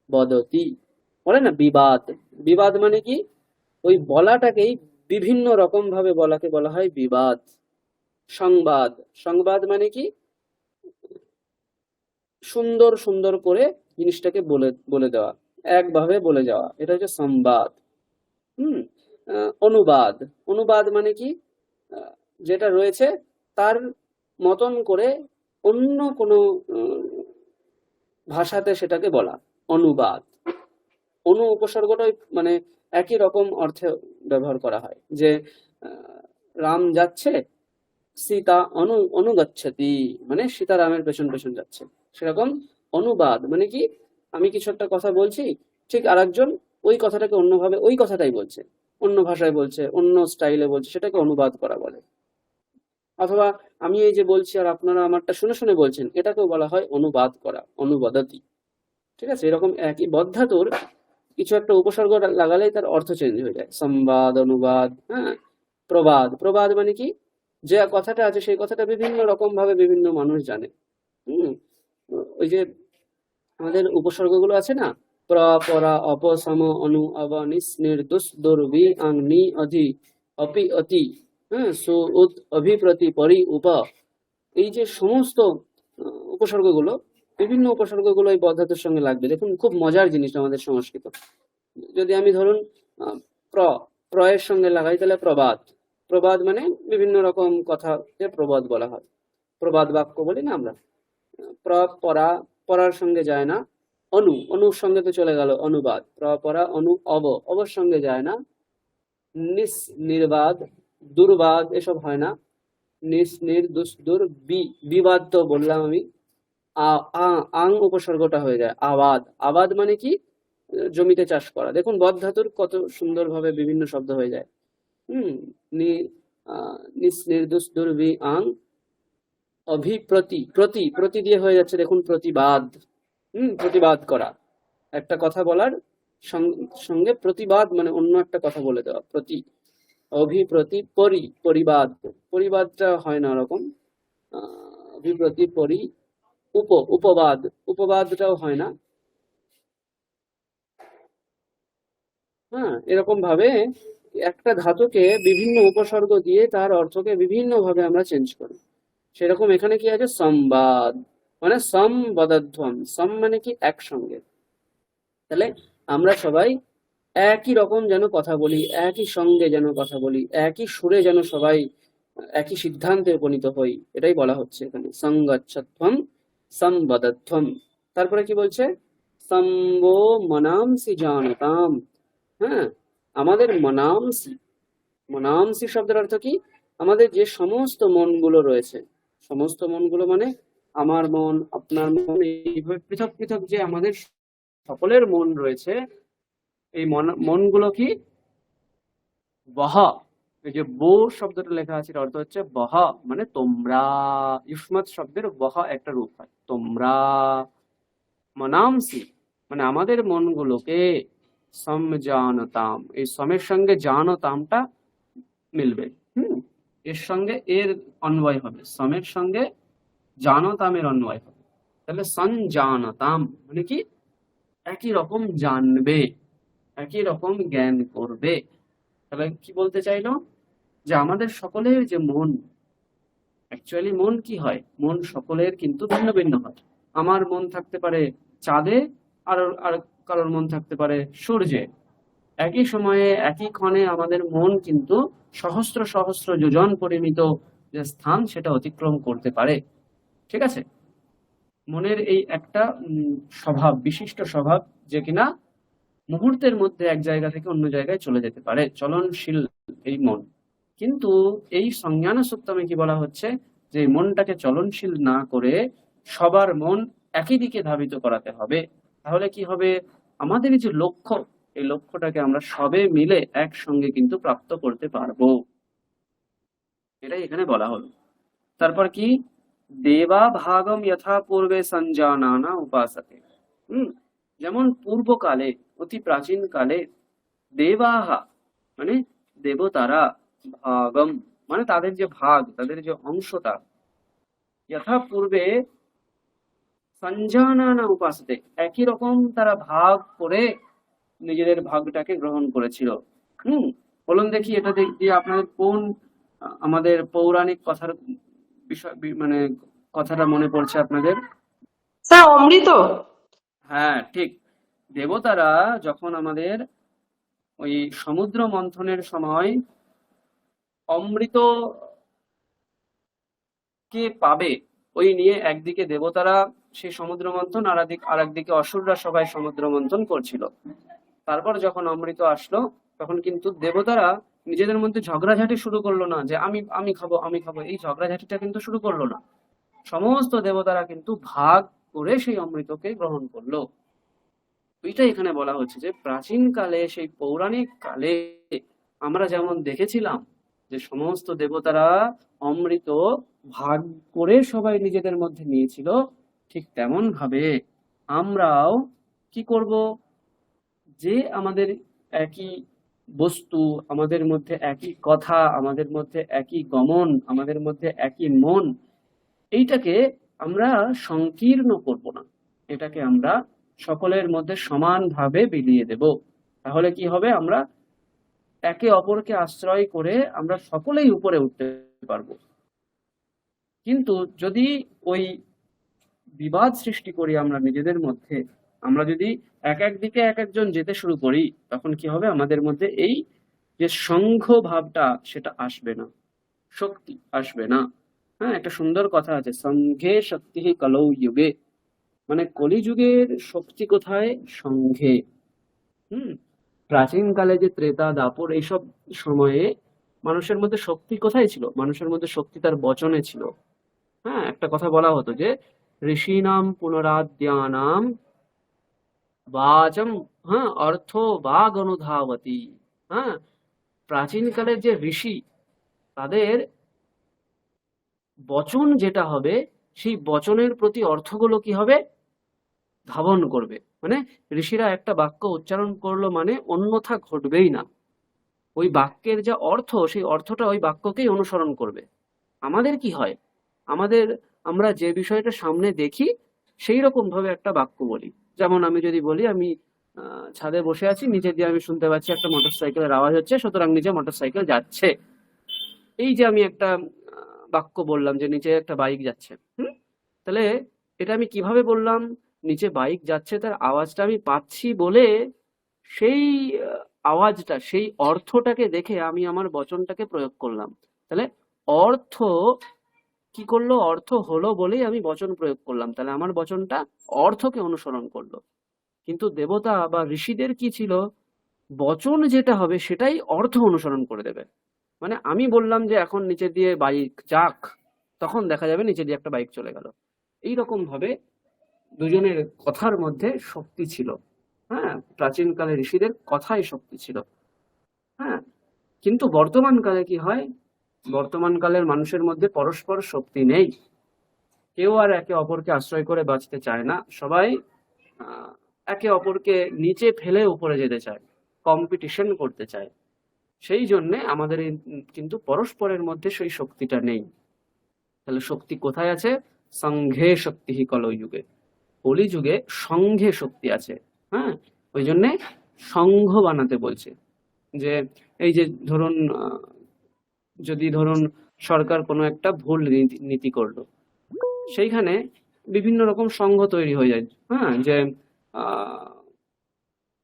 বদতি বলে না বিবাদ, বিবাদ মানে কি ওই বলাটাকেই বিভিন্ন রকম ভাবে বলাকে বলা হয় বিবাদ। সংবাদ, সংবাদ মানে কি সুন্দর সুন্দর করে জিনিসটাকে বলে দেওয়া, একভাবে বলে যাওয়া, এটা হচ্ছে সংবাদ। অনুবাদ, অনুবাদ মানে কি যেটা রয়েছে তার মতন করে অন্য কোনো ভাষাতে সেটাকে বলা, অনুবাদ। অনু উপসর্গটাই মানে একই রকম অর্থে ব্যবহার করা হয়, যে রাম যাচ্ছে, সীতা অনুগচ্ছতি মানে সীতা রামের পেছন পেছন যাচ্ছে। সেরকম অনুবাদ মানে কি আমি কিছু একটা কথা বলছি, ঠিক আরেকজন ওই কথাটাকে অন্যভাবে ওই কথাটাই বলছে, অন্য ভাষায় বলছে, অন্য স্টাইলে বলছে, সেটাকে অনুবাদ করা বলে। অথবা আমি এই যে বলছি আর আপনারা আমারটা শুনে শুনে বলছেন, এটাকেও বলা হয় অনুবাদ করা, অনুবাদতি, ঠিক আছে। এরকম একই বদ্ধাতুর কিছু একটা উপসর্গ লাগালেই তার অর্থ চেঞ্জ হয়ে যায়। সংবাদ, অনুবাদ, হ্যাঁ। প্রবাদ, প্রবাদ মানে কি যে কথাটা আছে সেই কথাটা বিভিন্ন রকম ভাবে বিভিন্ন মানুষ জানে। ওই যে আমাদের উপসর্গগুলো আছে না, প্র, পরা, অপ, সম, অনু, অব, নিস, নির্দুষ, দুর, বি, আং, নি, অধি, অপি, অতি, সু, উত, অভি, প্রতি, পরি, উপ, এই যে সমস্ত উপসর্গগুলো, বিভিন্ন উপসর্গগুলো এই বদ্ধাতুর সঙ্গে লাগবে। দেখুন খুব মজার জিনিস আমাদের সংস্কৃত। যদি আমি ধরুন প্রয়ের সঙ্গে লাগাই তাহলে প্রবাদ, প্রবাদ মানে বিভিন্ন রকম কথাকে প্রবাদ বলা হয়, প্রবাদ বাক্য বলি না আমরা। প্র, পরা, পরার সঙ্গে যায় না। অনু, অনুর সঙ্গে তো চলে গেল অনুবাদ। প্র, পরা, অনু, অব, অবর সঙ্গে যায় না। নিস, নির্বাদ, দুর্বাদ এসব হয় না। নিস, নির, দুস, দুর, বি, বিবাদ তো বললাম আমি। আং উপসর্গটা হয়ে যায় আবাদ, আবাদ মানে কি জমিতে চাষ করা। দেখুন বদ ধাতুর কত সুন্দরভাবে বিভিন্ন শব্দ হয়ে যায়। নিস, নির্দোষ, দুর্বি, আং, অভিপ্রতি, প্রতি, প্রতি দিয়ে হয়ে যাচ্ছে দেখুন প্রতিবাদ। প্রতিবাদ করা, একটা কথা বলার সঙ্গে প্রতিবাদ মানে অন্য একটা কথা বলে দেওয়া, প্রতি। অভিপ্রতি, পরি, পরিবাদ, পরিবাদটা হয় না ওরকম। অভিপ্রতি, পরি, উপবাদ, উপবাদটাও হয় না। এরকম ভাবে একটা ধাতুকে বিভিন্ন উপসর্গ দিয়ে তার অর্থকে বিভিন্ন ভাবে আমরা চেঞ্জ করি। সেরকম এখানে কি আছে? সংবাদ মানে সম্বদধ্বম, সম মানে কি একসঙ্গে। তাহলে আমরা সবাই একই রকম যেন কথা বলি, একই সঙ্গে যেন কথা বলি, একই সুরে যেন সবাই একই সিদ্ধান্তে উপনীত হই, এটাই বলা হচ্ছে এখানে সঙ্গচ্ছধ্বম সম্বদধ্বম। তারপরে কি বলছে? সম্বো মনাংসি জানতাম। আমাদের মনাংসি, মনাংসি শব্দের অর্থ কি? আমাদের যে সমস্ত মনগুলো রয়েছে, সমস্ত মনগুলো মানে আমার মন, আপনার মন, এইভাবে পৃথক পৃথক যে আমাদের সকলের মন রয়েছে, এই মনগুলো কি বহ, এই যে বো শব্দটা লেখা আছে এর অর্থ হচ্ছে বহ, মানে তোমরা। ইউষ্মৎ শব্দের বহ একটা রূপ হয়, তোমরা। মনামসি মানে আমাদের মনগুলোকে, সমজানতাম, এই সমের সঙ্গে জানতামটা মিলবে। এর সঙ্গে এর অন্বয় হবে, সমের সঙ্গে জানতামের অন্বয় হবে। তাহলে সঞ্জানতাম মানে কি, একই রকম জানবে, একই রকম জ্ঞান করবে। তাহলে কি বলতে চাইলো, যে আমাদের সকলের যে মন, অ্যাকচুয়ালি মন কি হয়, মন সকলের কিন্তু ভিন্ন ভিন্ন হয়। আমার মন থাকতে পারে চাঁদে, আর কারোর মন থাকতে পারে সূর্যে। একই সময়ে একই ক্ষণে আমাদের মন কিন্তু সহস্র সহস্র যোজন পরিমিত যে স্থান সেটা অতিক্রম করতে পারে। ঠিক আছে, মনের এই একটা স্বভাব, বিশিষ্ট স্বভাব, যে কিনা মুহূর্তের মধ্যে এক জায়গা থেকে অন্য জায়গায় চলে যেতে পারে, চলনশীল এই মন। কিন্তু এই সংজ্ঞান সূত্রমে কি বলা হচ্ছে, যে মনটাকে চলনশীল না করে সবার মন একই দিকে ধাবিত করাতে হবে। তাহলে কি হবে, আমাদের যে লক্ষ্য, এই লক্ষ্যটাকে আমরা সবে মিলে একসঙ্গে কিন্তু প্রাপ্ত করতে পারবো, এটাই এখানে বলা হলো। তারপর কি, দেবা ভাগম যথা পূর্বে সঞ্জানানা উপাসতে। যেমন পূর্বকালে, অতি প্রাচীন কালে, দেবাহা মানে দেবতারা, ভাগম মানে তাদের যে ভাগ, তাদের যে অংশটা, যথা পূর্বে সঞ্জানানা উপাসতে একই রকম তারা ভাগ করে নিজেদের ভাগটাকে গ্রহণ করেছিল। বলুন দেখি, এটা দিয়ে আপনাদের কোন আমাদের পৌরাণিক কথার বিষয়, মানে কথাটা মনে পড়ছে আপনাদের? স্যার অমৃত। হ্যাঁ ঠিক, দেবতারা যখন আমাদের ওই সমুদ্র মন্থনের সময় অমৃত কে পাবে ওই নিয়ে একদিকে দেবতারা সেই সমুদ্র মন্থন, আর একদিকে অসুররা সবাই সমুদ্র মন্থন করছিল। তারপর যখন অমৃত আসলো, তখন কিন্তু দেবতারা নিজেদের মধ্যে ঝগড়াঝাটি শুরু করলো না, যে আমি খাবো আমি খাবো, এই ঝগড়াঝাটিটা কিন্তু শুরু করলো না। সমস্ত দেবতারা কিন্তু ভাগ করে সেই অমৃতকে গ্রহণ করলো। ওইটা এখানে বলা হচ্ছে যে প্রাচীন কালে, সেই পৌরাণিক কালে আমরা যেমন দেখেছিলাম যে সমস্ত দেবতারা অমৃত ভাগ করে সবাই নিজেদের মধ্যে নিয়েছিল, ঠিক তেমন ভাবে আমরাও কি করব, যে আমাদের একই বস্তু, আমাদের মধ্যে একই কথা, আমাদের মধ্যে একই গমন, আমাদের মধ্যে একই মন, এইটাকে আমরা সংকীর্ণ করব না, এটাকে আমরা সকলের মধ্যে সমানভাবে বিলিয়ে দেব। তাহলে কি হবে, আমরা একে অপরকে আশ্রয় করে আমরা সকলেই উপরে উঠতে পারবো। কিন্তু যদি ওই বিবাদ সৃষ্টি করি আমরা নিজেদের মধ্যে, আমরা যদি এক এক দিকে এক একজন যেতে শুরু করি, তখন কি হবে, আমাদের মধ্যে এই যে সংঘ ভাবটা সেটা আসবে না, শক্তি আসবে না। হ্যাঁ, একটা সুন্দর কথা আছে, সংঘে শক্তি কলৌ যুগে, মানে কলিযুগের শক্তি কোথায়, সংঘে। প্রাচীন কালে যে ত্রেতা দাপর এইসব সময়ে মানুষের মধ্যে শক্তি কোথায় ছিল, মানুষের মধ্যে শক্তি তার বচনে ছিল। হ্যাঁ, একটা কথা বলা হতো যে ঋষিনাম পুনরাদ্যানাম বাচম অর্থ বাগ অনুধাবতী। হ্যাঁ, প্রাচীন কালের যে ঋষি, তাদের বচন যেটা হবে, সেই বচনের প্রতি অর্থগুলো কি হবে, ধাবন করবে। মানে ঋষিরা একটা বাক্য উচ্চারণ করলো মানে অন্যথা ঘটবেই না, ওই বাক্যের যা অর্থ, সেই অর্থটা ওই বাক্যকেই অনুসরণ করবে। আমাদের কি হয়, আমরা যে বিষয়টা সামনে দেখি সেই রকম ভাবে একটা বাক্য বলি। যেমন আমি যদি বলি আমি ছাদে বসে আছি, নিচে দিয়ে আমি শুনতে পাচ্ছি একটা মোটরসাইকেলের আওয়াজ হচ্ছে, সুতরাং নিচে মোটরসাইকেল যাচ্ছে। এই যে আমি একটা বাক্য বললাম যে নিচে একটা বাইক যাচ্ছে, তাহলে এটা আমি কিভাবে বললাম, নিচে বাইক যাচ্ছে তার আওয়াজটা আমি পাচ্ছি বলে সেই আওয়াজটা, সেই অর্থটাকে দেখে আমি আমার বচনটাকে প্রয়োগ করলাম। তাহলে অর্থ কি করলো, অর্থ হলো বলেই আমি বচন প্রয়োগ করলাম, তাহলে আমার বচনটা অর্থকে অনুসরণ করলো। কিন্তু দেবতা বা ঋষিদের কি ছিল, বচন যেটা হবে সেটাই অর্থ অনুসরণ করে দেবে। মানে আমি বললাম যে এখন নিচে দিয়ে বাইক যাক, তখন দেখা যাবে নিচে দিয়ে একটা বাইক চলে গেল। এইরকম ভাবে দুজনের কথার মধ্যে শক্তি ছিল। হ্যাঁ, প্রাচীনকালে ঋষিদের কথাই শক্তি ছিল। হ্যাঁ, কিন্তু বর্তমান কালে কি হয়, বর্তমান কালের মানুষের মধ্যে পরস্পর শক্তি নেই, কেউ আর একে অপরকে আশ্রয় করে বাঁচতে চায় না, সবাই একে অপরকে নিচে ফেলে উপরে যেতে চায়, কম্পিটিশন করতে চায়। সেই জন্য আমাদের কিন্তু পরস্পরের মধ্যে সেই শক্তিটা নেই। তাহলে শক্তি কোথায় আছে? সংঘে শক্তি কলযুগে, কলিযুগে সংঘে শক্তি আছে। হ্যাঁ, ওই জন্যে সংঘ বানাতে বলছে। যে এই যে ধরুন যদি ধরুন সরকার কোনো একটা ভুল নীতি করলো, সেইখানে বিভিন্ন রকম সংঘ তৈরি হয়ে যায়। হ্যাঁ, যে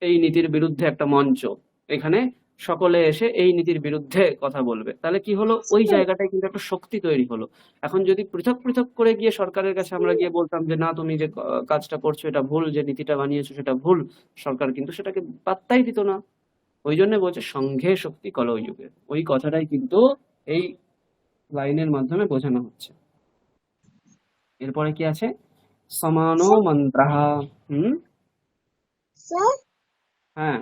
এই নীতির বিরুদ্ধে একটা মঞ্চ, এখানে সকলে এসে এই নীতির বিরুদ্ধে কথা বলবে, তাহলে কি হলো, ওই জায়গাটায় কিন্তু একটা শক্তি তৈরি হলো। এখন যদি পৃথক পৃথক করে গিয়ে সরকারের কাছে আমরা গিয়ে বলতাম যে না, তুমি যে কাজটা করছো এটা ভুল, যে নীতিটা বানিয়েছো সেটা ভুল, সরকার কিন্তু সেটাকে পাত্তাই দিত না। ওই জন্য বলছে সংঘে শক্তি কলযুগে, ওই কথাটাই কিন্তু এই লাইনের মাধ্যমে বোঝানো হচ্ছে। এরপরে কি আছে? সমানো মন্ত্রাহ। হ্যাঁ,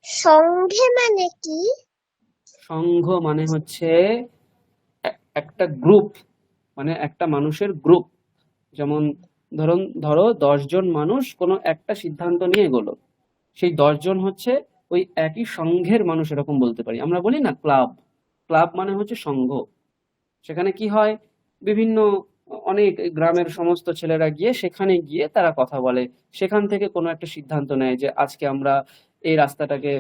সংঘে মানে কি? সংঘ মানে হচ্ছে একটা গ্রুপ, মানে একটা মানুষের গ্রুপ। যেমন ধরো 10 জন মানুষ কোনো একটা সিদ্ধান্ত নিয়ে এগোলো, সেই 10 জন হচ্ছে ওই একই সংঘের মানুষ, এরকম বলতে পারি। আমরা বলি না ক্লাব, ক্লাব মানে হচ্ছে সংঘ। সেখানে কি হয়, বিভিন্ন অনেক গ্রামের সমস্ত ছেলেরা গিয়ে সেখানে গিয়ে তারা কথা বলে, সেখান থেকে কোনো একটা সিদ্ধান্ত নেয় যে আজকে আমরা এই রাস্তাটাকে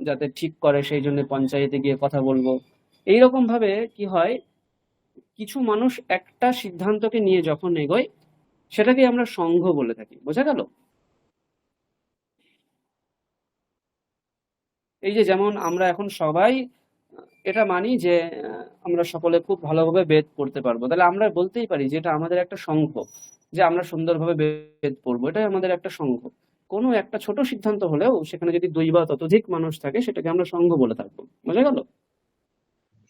যাতে ঠিক করে সেই জন্য পঞ্চায়েতে গিয়ে কথা বলবো। এইরকম ভাবে কি হয়, কিছু মানুষ একটা সিদ্ধান্তকে নিয়ে যখন এগোয় সেটাকে আমরা সংঘ বলে থাকি। বোঝা গেল? এই যে যেমন আমরা এখন সবাই এটা মানি যে আমরা সকলে খুব ভালোভাবে বেদ পড়তে পারবো, তাহলে আমরা বলতেই পারি যে এটা আমাদের একটা সংঘ, যে আমরা সুন্দরভাবে বেদ পড়বো, এটাই আমাদের একটা সংঘ। কোনো একটা ছোট সিদ্ধান্ত হলেও সেখানে যদি 2 বা ততোধিক মানুষ থাকে সেটাকে আমরা সংঘ বলে থাকবো। বোঝা গেল?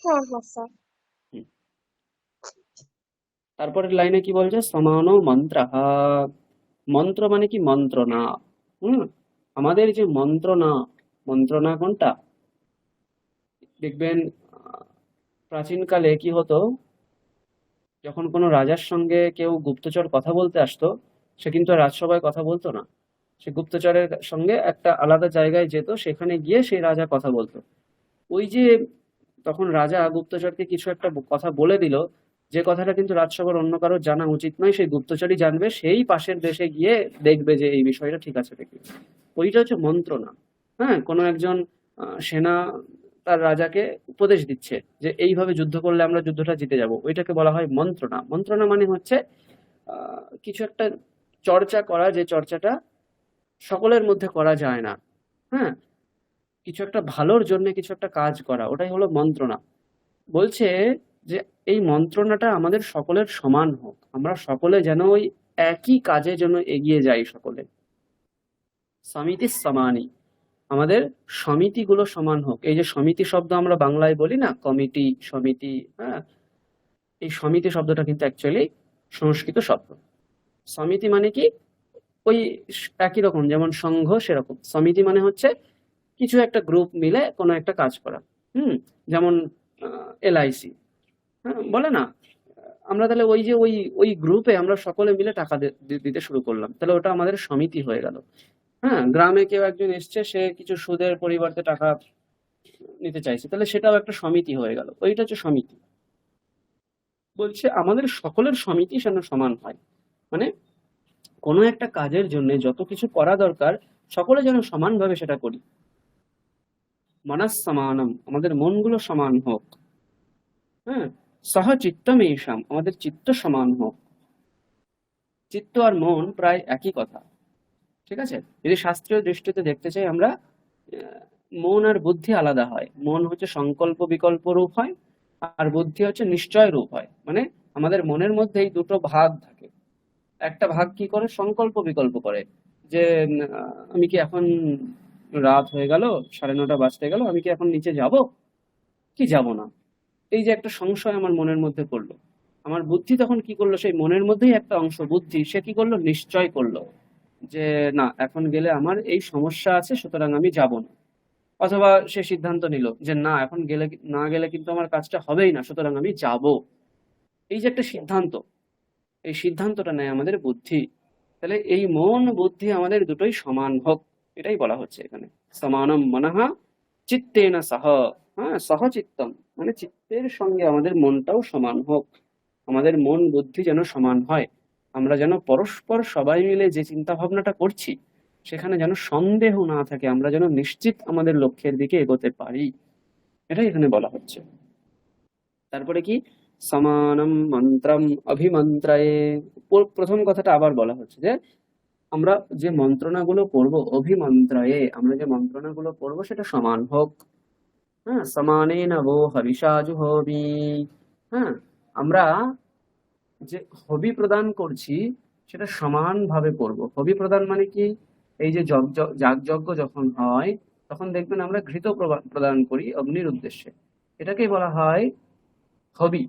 হ্যাঁ হ্যাঁ স্যার। তারপরের লাইনে কি বলছে? সমানো মন্ত্রাহ। মন্ত্র মানে কি? মন্ত্রণা। আমাদের যে মন্ত্রণা, মন্ত্রণা কোনটা? দেখবেন প্রাচীনকালে কি হতো, যখন কোনো রাজার সঙ্গে কেউ গুপ্তচর কথা বলতে আসতো, সে কিন্তু আর রাজসভায় কথা বলতো না, সে গুপ্তচরের সঙ্গে একটা আলাদা জায়গায় যেত, সেখানে গিয়ে সেই রাজা কথা বলতো। ওই যে তখন রাজা গুপ্তচরকে কিছু একটা কথা বলে দিল, যে কথাটা কিন্তু রাজসভার অন্য কারো জানা উচিত নয়, সেই গুপ্তচরই জানবে, সেই পাশের দেশে গিয়ে দেখবে যে এই বিষয়টা ঠিক আছে নাকি। ওইটা হচ্ছে মন্ত্রণা। হ্যাঁ, কোনো একজন সেনা তার রাজাকে উপদেশ দিচ্ছে যে এইভাবে যুদ্ধ করলে আমরা যুদ্ধটা জিতে যাব, ওইটাকে বলা হয় মন্ত্রণা। মন্ত্রণা মানে হচ্ছে কিছু একটা চর্চা করা, যে চর্চাটা সকলের মধ্যে করা যায় না। হ্যাঁ, কিছু একটা ভালোর জন্য কিছু একটা কাজ করা, ওটাই হলো মন্ত্রণা। বলছে যে এই মন্ত্রণাটা আমাদের সকলের সমান হোক, আমরা সকলে যেন ওই একই কাজে যেন এগিয়ে যাই সকলে। সমিতি সমানি, আমাদের সমিতিগুলো সমান হোক। এই যে সমিতি শব্দ আমরা বাংলায় বলি না, কমিটি, সমিতি, হ্যাঁ, এই সমিতি শব্দটা কিন্তু অ্যাকচুয়ালি সংস্কৃত শব্দ। সমিতি মানে কি? ওই একই রকম, যেমন সংঘ সেরকম। সমিতি মানে হচ্ছে কিছু একটা গ্রুপ মিলে কোনো একটা কাজ করা। যেমন LIC, হ্যাঁ, বলে না, আমরা তাহলে ওই যে ওই গ্রুপে আমরা সকলে মিলে টাকা দিতে শুরু করলাম, তাহলে ওটা আমাদের সমিতি হয়ে গেল। হ্যাঁ, গ্রামে কেউ একজন এসছে, সে কিছু সুদের পরিবর্তে টাকা নিতে চাইছে, তাহলে সেটাও একটা সমিতি হয়ে গেল, ওইটা হচ্ছে সমিতি। বলছে আমাদের সকলের সমিতি যেন সমান হয়, মানে কোনো একটা কাজের জন্য যত কিছু করা দরকার সকলে যেন সমানভাবে সেটা করি। মনস সমানম, আমাদের মনগুলো সমান হোক। হ্যাঁ, সহ চিত্তম এইসাম, আমাদের চিত্ত সমান হোক। চিত্ত আর মন প্রায় একই কথা, ঠিক আছে? যদি শাস্ত্রীয় দৃষ্টিতে দেখতে চাই আমরা, মন আর বুদ্ধি আলাদা হয়। মন হচ্ছে সংকল্প বিকল্প রূপ হয়, আর বুদ্ধি হচ্ছে নিশ্চয় রূপ হয়। মানে আমাদের মনের মধ্যে এই দুটো ভাগ থাকে। একটা ভাগ কি করে? সংকল্প বিকল্প করে, যে আমি কি এখন, রাত হয়ে গেল, 9:30 বাজতে গেল, আমি কি এখন নিচে যাব কি যাব না, এই যে একটা সংশয় আমার মনের মধ্যে পড়লো, আমার বুদ্ধি তখন কি করলো, সেই মনের মধ্যেই একটা অংশ বুদ্ধি, সে কি করলো, নিশ্চয় করলো যে না, এখন গেলে আমার এই সমস্যা আছে, সুতরাং আমি যাব না। অথবা সে সিদ্ধান্ত নিল যে না, এখন গেলে না গেলে কিন্তু আমার কাজটা হবেই না, সুতরাং আমি যাব। এই যে একটা সিদ্ধান্ত, এই সিদ্ধান্তটা নেয় আমাদের বুদ্ধি। তাহলে এই মন বুদ্ধি আমাদের দুটোই সমান হোক, এটাই বলা হচ্ছে এখানে। সমানম মনহা চিত্তেন সহ, হ্যাঁ, সহচিত্তম, মানে চিত্তের সঙ্গে আমাদের মনটাও সমান হোক। আমাদের মন বুদ্ধি যেন সমান হয়, আমরা যেন পরস্পর সবাই মিলে যে চিন্তা ভাবনাটা করছি সেখানে যেন সন্দেহ না থাকে, আমরা যেন নিশ্চিত আমাদের লক্ষ্যের দিকে এগোতে পারি, এটাই এখানে বলা হচ্ছে। তারপরে কি, সমানম মন্ত্রম অভিমন্ত্রায়ে, প্রথম কথাটা আবার বলা হচ্ছে যে আমরা যে মন্ত্রণাগুলো করব, অভিমন্ত্রায়ে, আমরা যে মন্ত্রণাগুলো করব সেটা সমান হোক। হ্যাঁ, সমানেন वो हविषा जुहोमि, হ্যাঁ, আমরা যে হবি প্রদান করছি সেটা সমানভাবে করব। হবি প্রদান মানে কি, এই যে যাগযজ্ঞ যখন হয় তখন দেখবেন আমরা ঘৃত প্রদান করি অগ্নির উদ্দেশ্যে, এটাকেই বলা হয় হবি।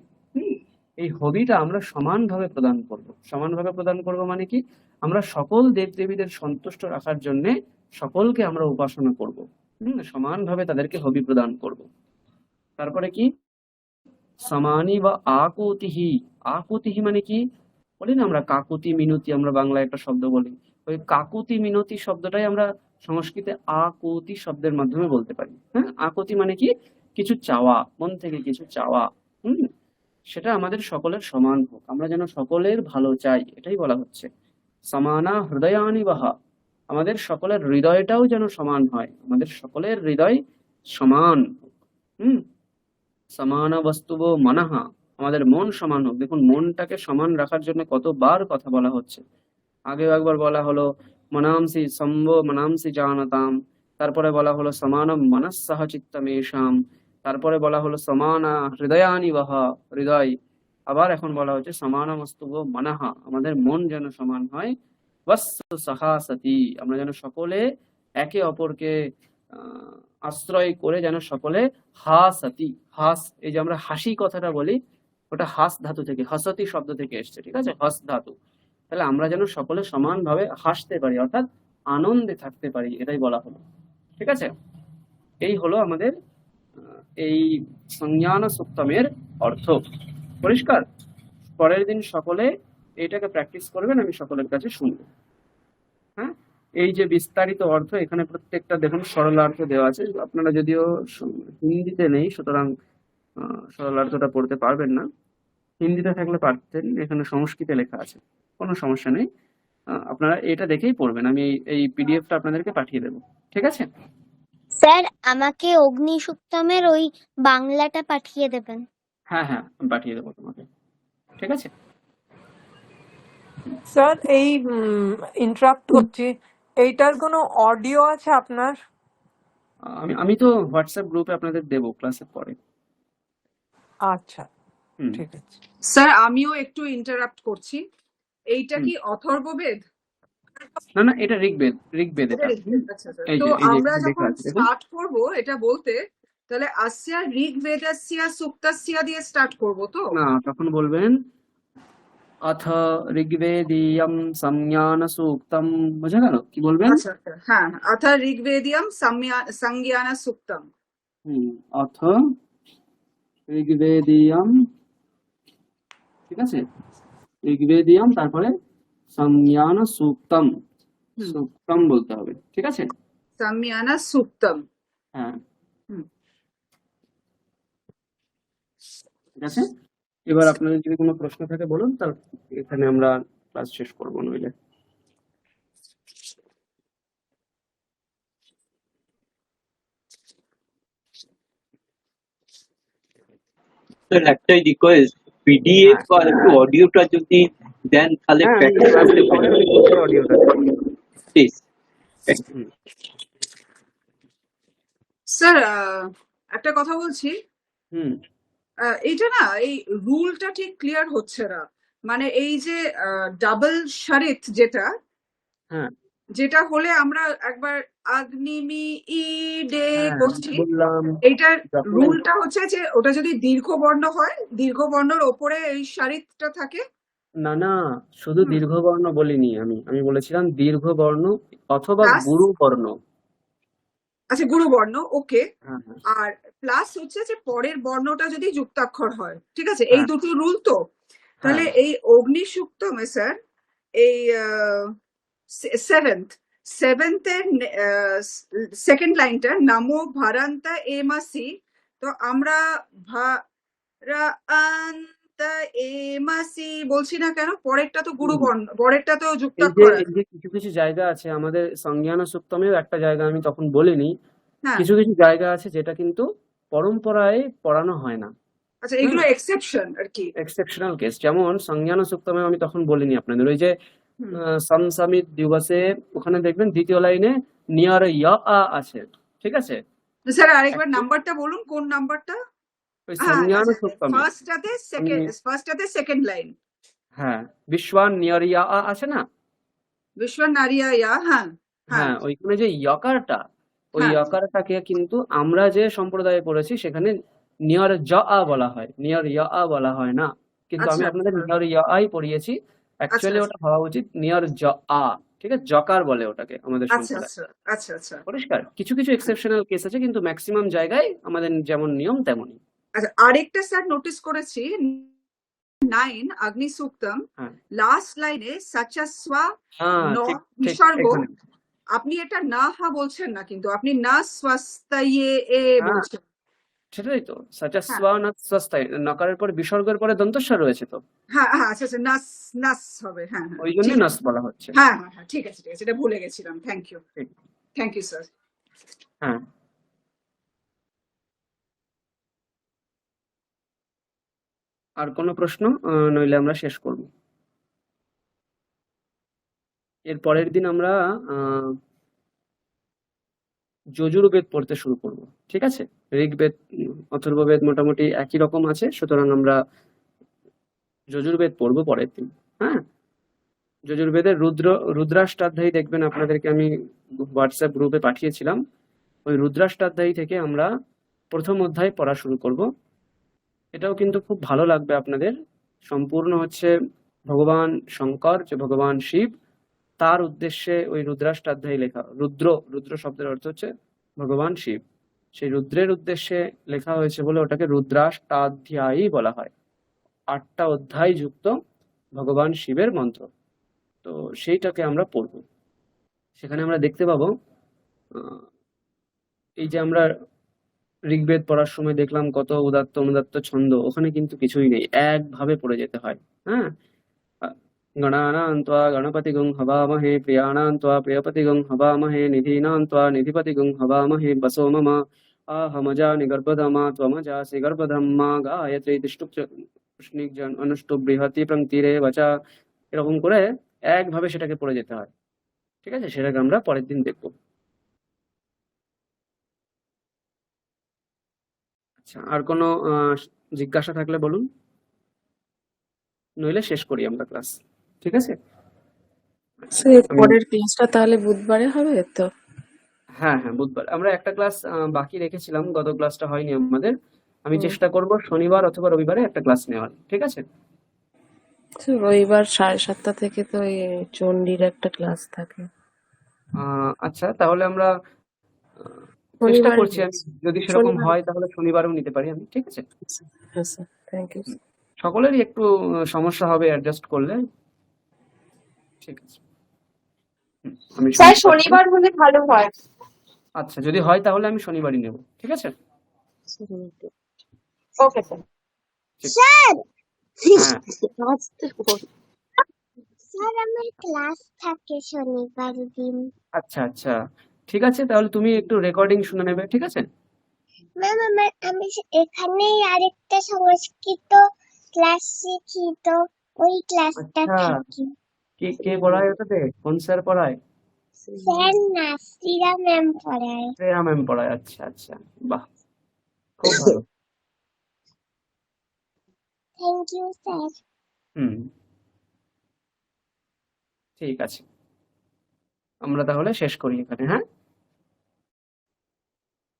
এই হবিটা আমরা সমানভাবে প্রদান করব। সমানভাবে প্রদান করব মানে কি, আমরা সকল দেবদেবীদের সন্তুষ্ট রাখার জন্য সকলকে আমরা উপাসনা করব, সমানভাবে তাদেরকে হবি প্রদান করব। তারপরে কি, সমানি বা আকুতিহি, আকুতিহি মানে কি, বলি না আমরা কাকুতি মিনতি, আমরা বাংলায় একটা শব্দ বলি, ওই কাকুতি মিনতি শব্দটাই আমরা সংস্কৃতে আকুতি শব্দের মাধ্যমে বলতে পারি। হ্যাঁ, আকুতি মানে কি, কিছু চাওয়া, মন থেকে কিছু চাওয়া, সেটা আমাদের সকলের সমান হোক, আমরা যেন সকলের ভালো চাই, এটাই বলা হচ্ছে। সমানা হৃদয়ানি বাহা, আমাদের সকলের হৃদয়টাও যেন সমান হয়, আমাদের সকলের হৃদয় সমান হোক। সমানা বস্তুব মনহা, আমাদের মন সমান হোক। দেখুন, মনটাকে সমান রাখার জন্য কতবার কথা বলা হচ্ছে। আগে একবার বলা হলো মনাংসি সম্ভ মনাংসি জানতাম, তারপরে বলা হলো সমানম মনঃসহ চিত্তমেষাম, তারপরে বলা হলো সমানা হৃদয়ানি বাহা, হৃদয়, আবার এখন বলা হচ্ছে সমানমস্তুব মনহা, আমাদের মন যেন সমান হয়। বস্তু সাহা সতি, আমরা যেন সকলে একে অপরকে আশ্রয় করে যেন সকলে হাসতি, হাস, এই যে আমরা হাসি কথাটা বলি ওটা হাস ধাতু থেকে, হাসতি শব্দ থেকে এসছে, ঠিক আছে, হাস ধাতু। তাহলে আমরা যেন সকলে সমানভাবে হাসতে পারি, অর্থাৎ আনন্দে থাকতে পারি, এটাই বলা হলো। ঠিক আছে, এই হলো আমাদের এই সংজ্ঞান সুক্তমের অর্থ। পরিষ্কার? পরের দিন সকলে এটাকে প্র্যাকটিস করবেন, আমি সকলের কাছে শুনবো। হ্যাঁ, এই যে বিস্তারিত অর্থ এখানে প্রত্যেকটা দেখুন সরলার্থ দেওয়া আছে, আপনারা যদিও হিন্দিতে নেই সুতরাং সরলার্থটা পড়তে পারবেন না, হিন্দিতে থাকলে পারতেন, এখানে সংস্কৃতে লেখা আছে, কোনো সমস্যা নেই, আপনারা এটা দেখেই পড়বেন। আমি এই পিডিএফটা আপনাদেরকে পাঠিয়ে দেবো, ঠিক আছে? স্যার, আমাকে অগ্নিসূক্তমের ওই বাংলাটা পাঠিয়ে দেবেন। হ্যাঁ হ্যাঁ, আমি পাঠিয়ে দেবো তোমাকে, ঠিক আছে? স্যার, এই ইন্টারাপ্ট করছি, এইটার কোনো অডিও আছে আপনার? আমি তো হোয়াটসঅ্যাপ গ্রুপে আপনাদের দেবো ক্লাসের পরে। আচ্ছা, ঠিক আছে। স্যার, আমিও একটু ইন্টারাপ্ট করছি, এইটা কি অথর্ববেদ? না না, এটা ঋগ্বেদ, ঋগ্বেদ এটা। তো আমরা যখন স্টার্ট করব এটা বলতে, তাহলে আসিয়া ঋগ্বেদস্য সুক্তস্য দিয়ে স্টার্ট করব তো? না, তখন বলবেন অথ ঋগ্বেদীয়ম সংজ্ঞান সূক্তম, বুঝা গেল কি বলবেন? আচ্ছা, হ্যাঁ, অথ ঋগ্বেদীয়ম সংজ্ঞান সূক্তম। অথ ঋগ্বেদীয়ম, ঠিক আছে, ঋগ্বেদীয়ম, তারপরে সংজ্ঞান সূক্তম, সূক্তম বলতে হবে, ঠিক আছে? সংজ্ঞান সূক্তম, হ্যাঁ, ঠিক আছে। এবার আপনাদের যদি কোনো প্রশ্ন থাকে বলুন, তার এখানে আমরা ক্লাস শেষ করবো নইলে। একটাই রিকোয়েস্ট, পিডিএফ আর একটু অডিওটা যদি দেন তাহলে প্র্যাকটিস করতে পারি। অডিওটা প্লিজ। স্যার, একটা কথা বলছি, এইটা না, এই রুলটা ঠিক ক্লিয়ার হচ্ছে না, মানে এই যে ডাবল শরিত যেটা, যেটা হলে আমরা একবার আগ্নিমি ইডে হ্যাঁ করছি, বললাম এইটার যখন রুলটা হচ্ছে যে ওটা যদি দীর্ঘ বর্ণ হয়, দীর্ঘ বর্ণর ওপরে এই সারিটা থাকে। না না, শুধু হুম, দীর্ঘ বর্ণ বলিনি আমি বলেছিলাম দীর্ঘ বর্ণ অথবা প্লাস, গুরু বর্ণ। আচ্ছা গুরু বর্ণ, ওকে। হ্যাঁ হ্যাঁ আর প্লাস হচ্ছে যে পরের বর্ণটা যদি যুক্তাক্ষর হয়, ঠিক আছে, এই হ্যাঁ দুটো রুল তো। হ্যাঁ তাহলে এই অগ্নিসূক্তমে স্যার এই সেভেন্থের সেকেন্ড লাইনটা নামো ভারান্তা এমাসি, তো আমরা ভারান্তা এমাসি বলছি না কেন? পরেরটা তো গুরু হুম। বর্ণ, পরেরটা তো এই যে যুক্তাক্ষর এই আছে। যে কিছু কিছু জায়গা আছে আমাদের সংজ্ঞান সুক্তমেও একটা জায়গা আমি তখন বলিনি, হ্যাঁ, কিছু কিছু জায়গা আছে যেটা কিন্তু পরম্পরায় পড়ানো হয় না। আচ্ছা হুম, এগুলো এক্সেপশন আর কি। এক্সেপশনাল কেস, যেমন সংজ্ঞান সুক্তমেও আমি তখন বলিনি আপনাদের ওই যে হুম, সমসামিত দিবসে ওখানে দেখবেন দ্বিতীয় লাইনে নিয়ার ইয়া আ আছে, ঠিক আছে? স্যার আরেকবার একটু নাম্বারটা বলুন, কোন নাম্বারটা? ওই হ্যাঁ, সংজ্ঞান আচ্ছা সুক্তমে আমি ফার্স্টটাতে সেকেন্ড লাইন, হ্যাঁ বিশ্বান নিয়ার ইয়া আ আছে না? বিশ্ব নারিয়া ইয়া, হ্যাঁ হ্যাঁ হ্যাঁ ওইখানে যে ইয়কারটা, ওই হ্যাঁ, ইয়কারটাকে কিন্তু আমরা যে সম্প্রদায়ে পড়েছি সেখানে নিয়র জ আ বলা হয়, নিয়র ইয়া আ বলা হয় না, কিন্তু আমি আচ্ছা আপনাদের আচ্ছা নিয়র ইয়া আই পড়িয়েছি। আচ্ছা অ্যাকচুয়ালি ওটা ভাবা উচিত নিয়র জ আ, ঠিক আছে? জকার বলে ওটাকে আমাদের আচ্ছা সম্প্রদায়। আচ্ছা আচ্ছা আচ্ছা পরিষ্কার? কিছু কিছু হ্যাঁ। এক্সেপশনাল কেস আছে, কিন্তু ম্যাক্সিমাম জায়গায় আমাদের যেমন নিয়ম তেমনই। আচ্ছা আরেকটা স্যার নোটিস করেছি, 9 অগ্নি সূক্তম হ্যাঁ লাস্ট লাইনে সচস্বা হ্যাঁ ন ঠিক ঠিক বিসর্গ, এখানে। আপনি এটা না হা বলছেন না, কিন্তু আপনি না স্বস্তায়ে এ হ্যাঁ বলছেন। সেটাই তো, হ্যাঁ সচস্বা না স্বস্তায়, নকারের পরে বিসর্গের পরে দন্তস্বর রয়েছে তো, হ্যাঁ হ্যাঁ, আচ্ছা আচ্ছা, নাস নাস হবে, হ্যাঁ হ্যাঁ ওই জন্য ঠিক নাস আছে। বলা হচ্ছে। হ্যাঁ হ্যাঁ হ্যাঁ, ঠিক আছে ঠিক আছে, এটা ভুলে গেছিলাম। থ্যাংক ইউ, ঠিক। Thank you sir. হ্যাঁ আর কোনো প্রশ্ন? নইলে আমরা শেষ করব। এর পরের দিন আমরা যজুর্বেদ পড়তে শুরু করব, ঠিক আছে? ঋগ্বেদ অথর্ববেদ মোটামুটি একই রকম আছে, সুতরাং আমরা যজুর্বেদ পড়বো পরের দিন। হ্যাঁ, যজুর্বেদের রুদ্রাষ্টাধ্যায়ী দেখবেন, আপনাদেরকে আমি হোয়াটসঅ্যাপ গ্রুপে পাঠিয়েছিলাম। ওই রুদ্রাষ্টাধ্যায়ী থেকে আমরা প্রথম অধ্যায় পড়া শুরু করব। এটাও কিন্তু খুব ভালো লাগবে আপনাদের। সম্পূর্ণ হচ্ছে ভগবান শঙ্কর, যে ভগবান শিব, তার উদ্দেশ্যে ওই রুদ্রাষ্টাধ্যায়ী লেখা। রুদ্র শব্দের অর্থ হচ্ছে ভগবান শিব, সেই রুদ্রের উদ্দেশ্যে লেখা হয়েছে বলে ওটাকে রুদ্রাষ্টাধ্যায়ী বলা হয়। 8টা অধ্যায় যুক্ত ভগবান শিবের মন্ত্র, তো সেইটাকে আমরা পড়ব। সেখানে আমরা দেখতে পাবো এই যে আমরা ঋগ্বেদ পড়ার সময় দেখলাম কত উদাত্ত অনুদাত্ত ছন্দ, ওখানে কিন্তু কিছুই নেই, একভাবে পড়ে যেতে হয়। হ্যাঁ, গণানাং ত্বা গণপতিগং হবামহে, প্রিয়াণাং ত্বা প্রিয়পতিগং হবামহে, নিধীনাং ত্বা নিধিপতিগং হবামহে, বসো মম আহমজানি গর্ভধামা ত্বমজাসি গর্ভধাম্মা, গায়ত্রী তিষ্ঠুপ পুষ্ণিক জন অনুষ্ঠুপ বৃহতি প্রঙ্ক্তিরে বচা, এরকম করে একভাবে সেটাকে পড়ে যেতে হয়। ঠিক আছে, সেটাকে আমরা পরের দিন দেখবো। আচ্ছা, আর কোনো জিজ্ঞাসা থাকলে বলুন, নইলে শেষ করি আমরা ক্লাস, ঠিক আছে? স্যার আমি পরের ক্লাসটা তাহলে বুধবারে হবে তো? হ্যাঁ হ্যাঁ বুধবার। আমরা একটা ক্লাস বাকি রেখেছিলাম, গত ক্লাসটা হয়নি আমাদের। আমি হুম। চেষ্টা করব শনিবার অথবা রবিবারে একটা ক্লাস নেওয়ার, ঠিক আছে? রবিবার 7:30 থেকে তো এই চণ্ডীর একটা ক্লাস থাকে। আচ্ছা, তাহলে আমরা চেষ্টা শনিবারে করছি, আমি যদি সেরকম শনিবারে হয় তাহলে শনিবারেও নিতে পারি আমি, ঠিক আছে? হ্যাঁ স্যার, থ্যাংক ইউ। সকলেরই একটু সমস্যা হবে অ্যাডজাস্ট করলে, ঠিক আছে? আমি স্যার শুনছি। শনিবার হলে ভালো হয়। আচ্ছা, যদি হয় তাহলে আমি শনিবারই নেব, ঠিক আছে? Okay sir. ঠিক। স্যার হ্যাঁ স্যার আমার ক্লাস থাকে শনিবার দিন। আচ্ছা আচ্ছা, ঠিক আছে, তাহলে তুমি একটু রেকর্ডিং শুনে নেবে, ঠিক আছে? ম্যাম আমি এখানেই আরেকটা সংস্কৃত ক্লাস শিখি, তো ওই ক্লাসটা আচ্ছা, থাকি। কে কে পড়ায় ওটাতে? কোন স্যার পড়ায়? স্যার নাসিরা ম্যাম পড়ায়। শ্রেয়া ম্যাম পড়ায়। আচ্ছা আচ্ছা, বাহ, খুব ভালো। Thank you sir. হুম, ঠিক আছে। আমরা তাহলে শেষ করি এখানে, হ্যাঁ।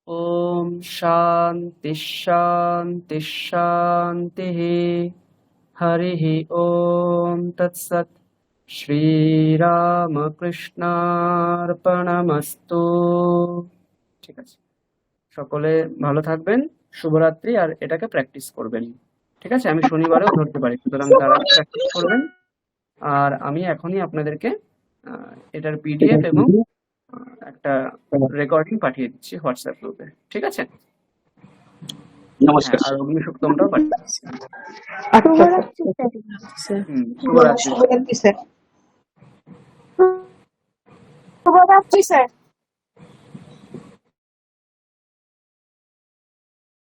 ওম শান্তি শান্তি শান্তি। হরিঃ ওম তৎসৎ। শ্রীরামকৃষ্ণার্পণমস্তু। ঠিক আছে, সকলে ভালো থাকবেন, শুভরাত্রি। আর এটাকে প্র্যাকটিস করবেন, ঠিক আছে? আমি শনিবারেও ধরতে পারি, সুতরাং তারা প্র্যাকটিস করবেন। আর আমি এখনই আপনাদেরকে এটার পিডিএফ এবং একটা রেকর্ডিং পাঠিয়ে দিচ্ছি হোয়াটসঅ্যাপ গ্রুপে, ঠিক আছে? নমস্কার আর অগ্নিসূক্তমটাও পাঠিয়ে দিচ্ছি। শুভরাত্রি স্যার। শুভরাত্রি। শুভরাত্রি স্যার। শুভরাত্রি স্যার।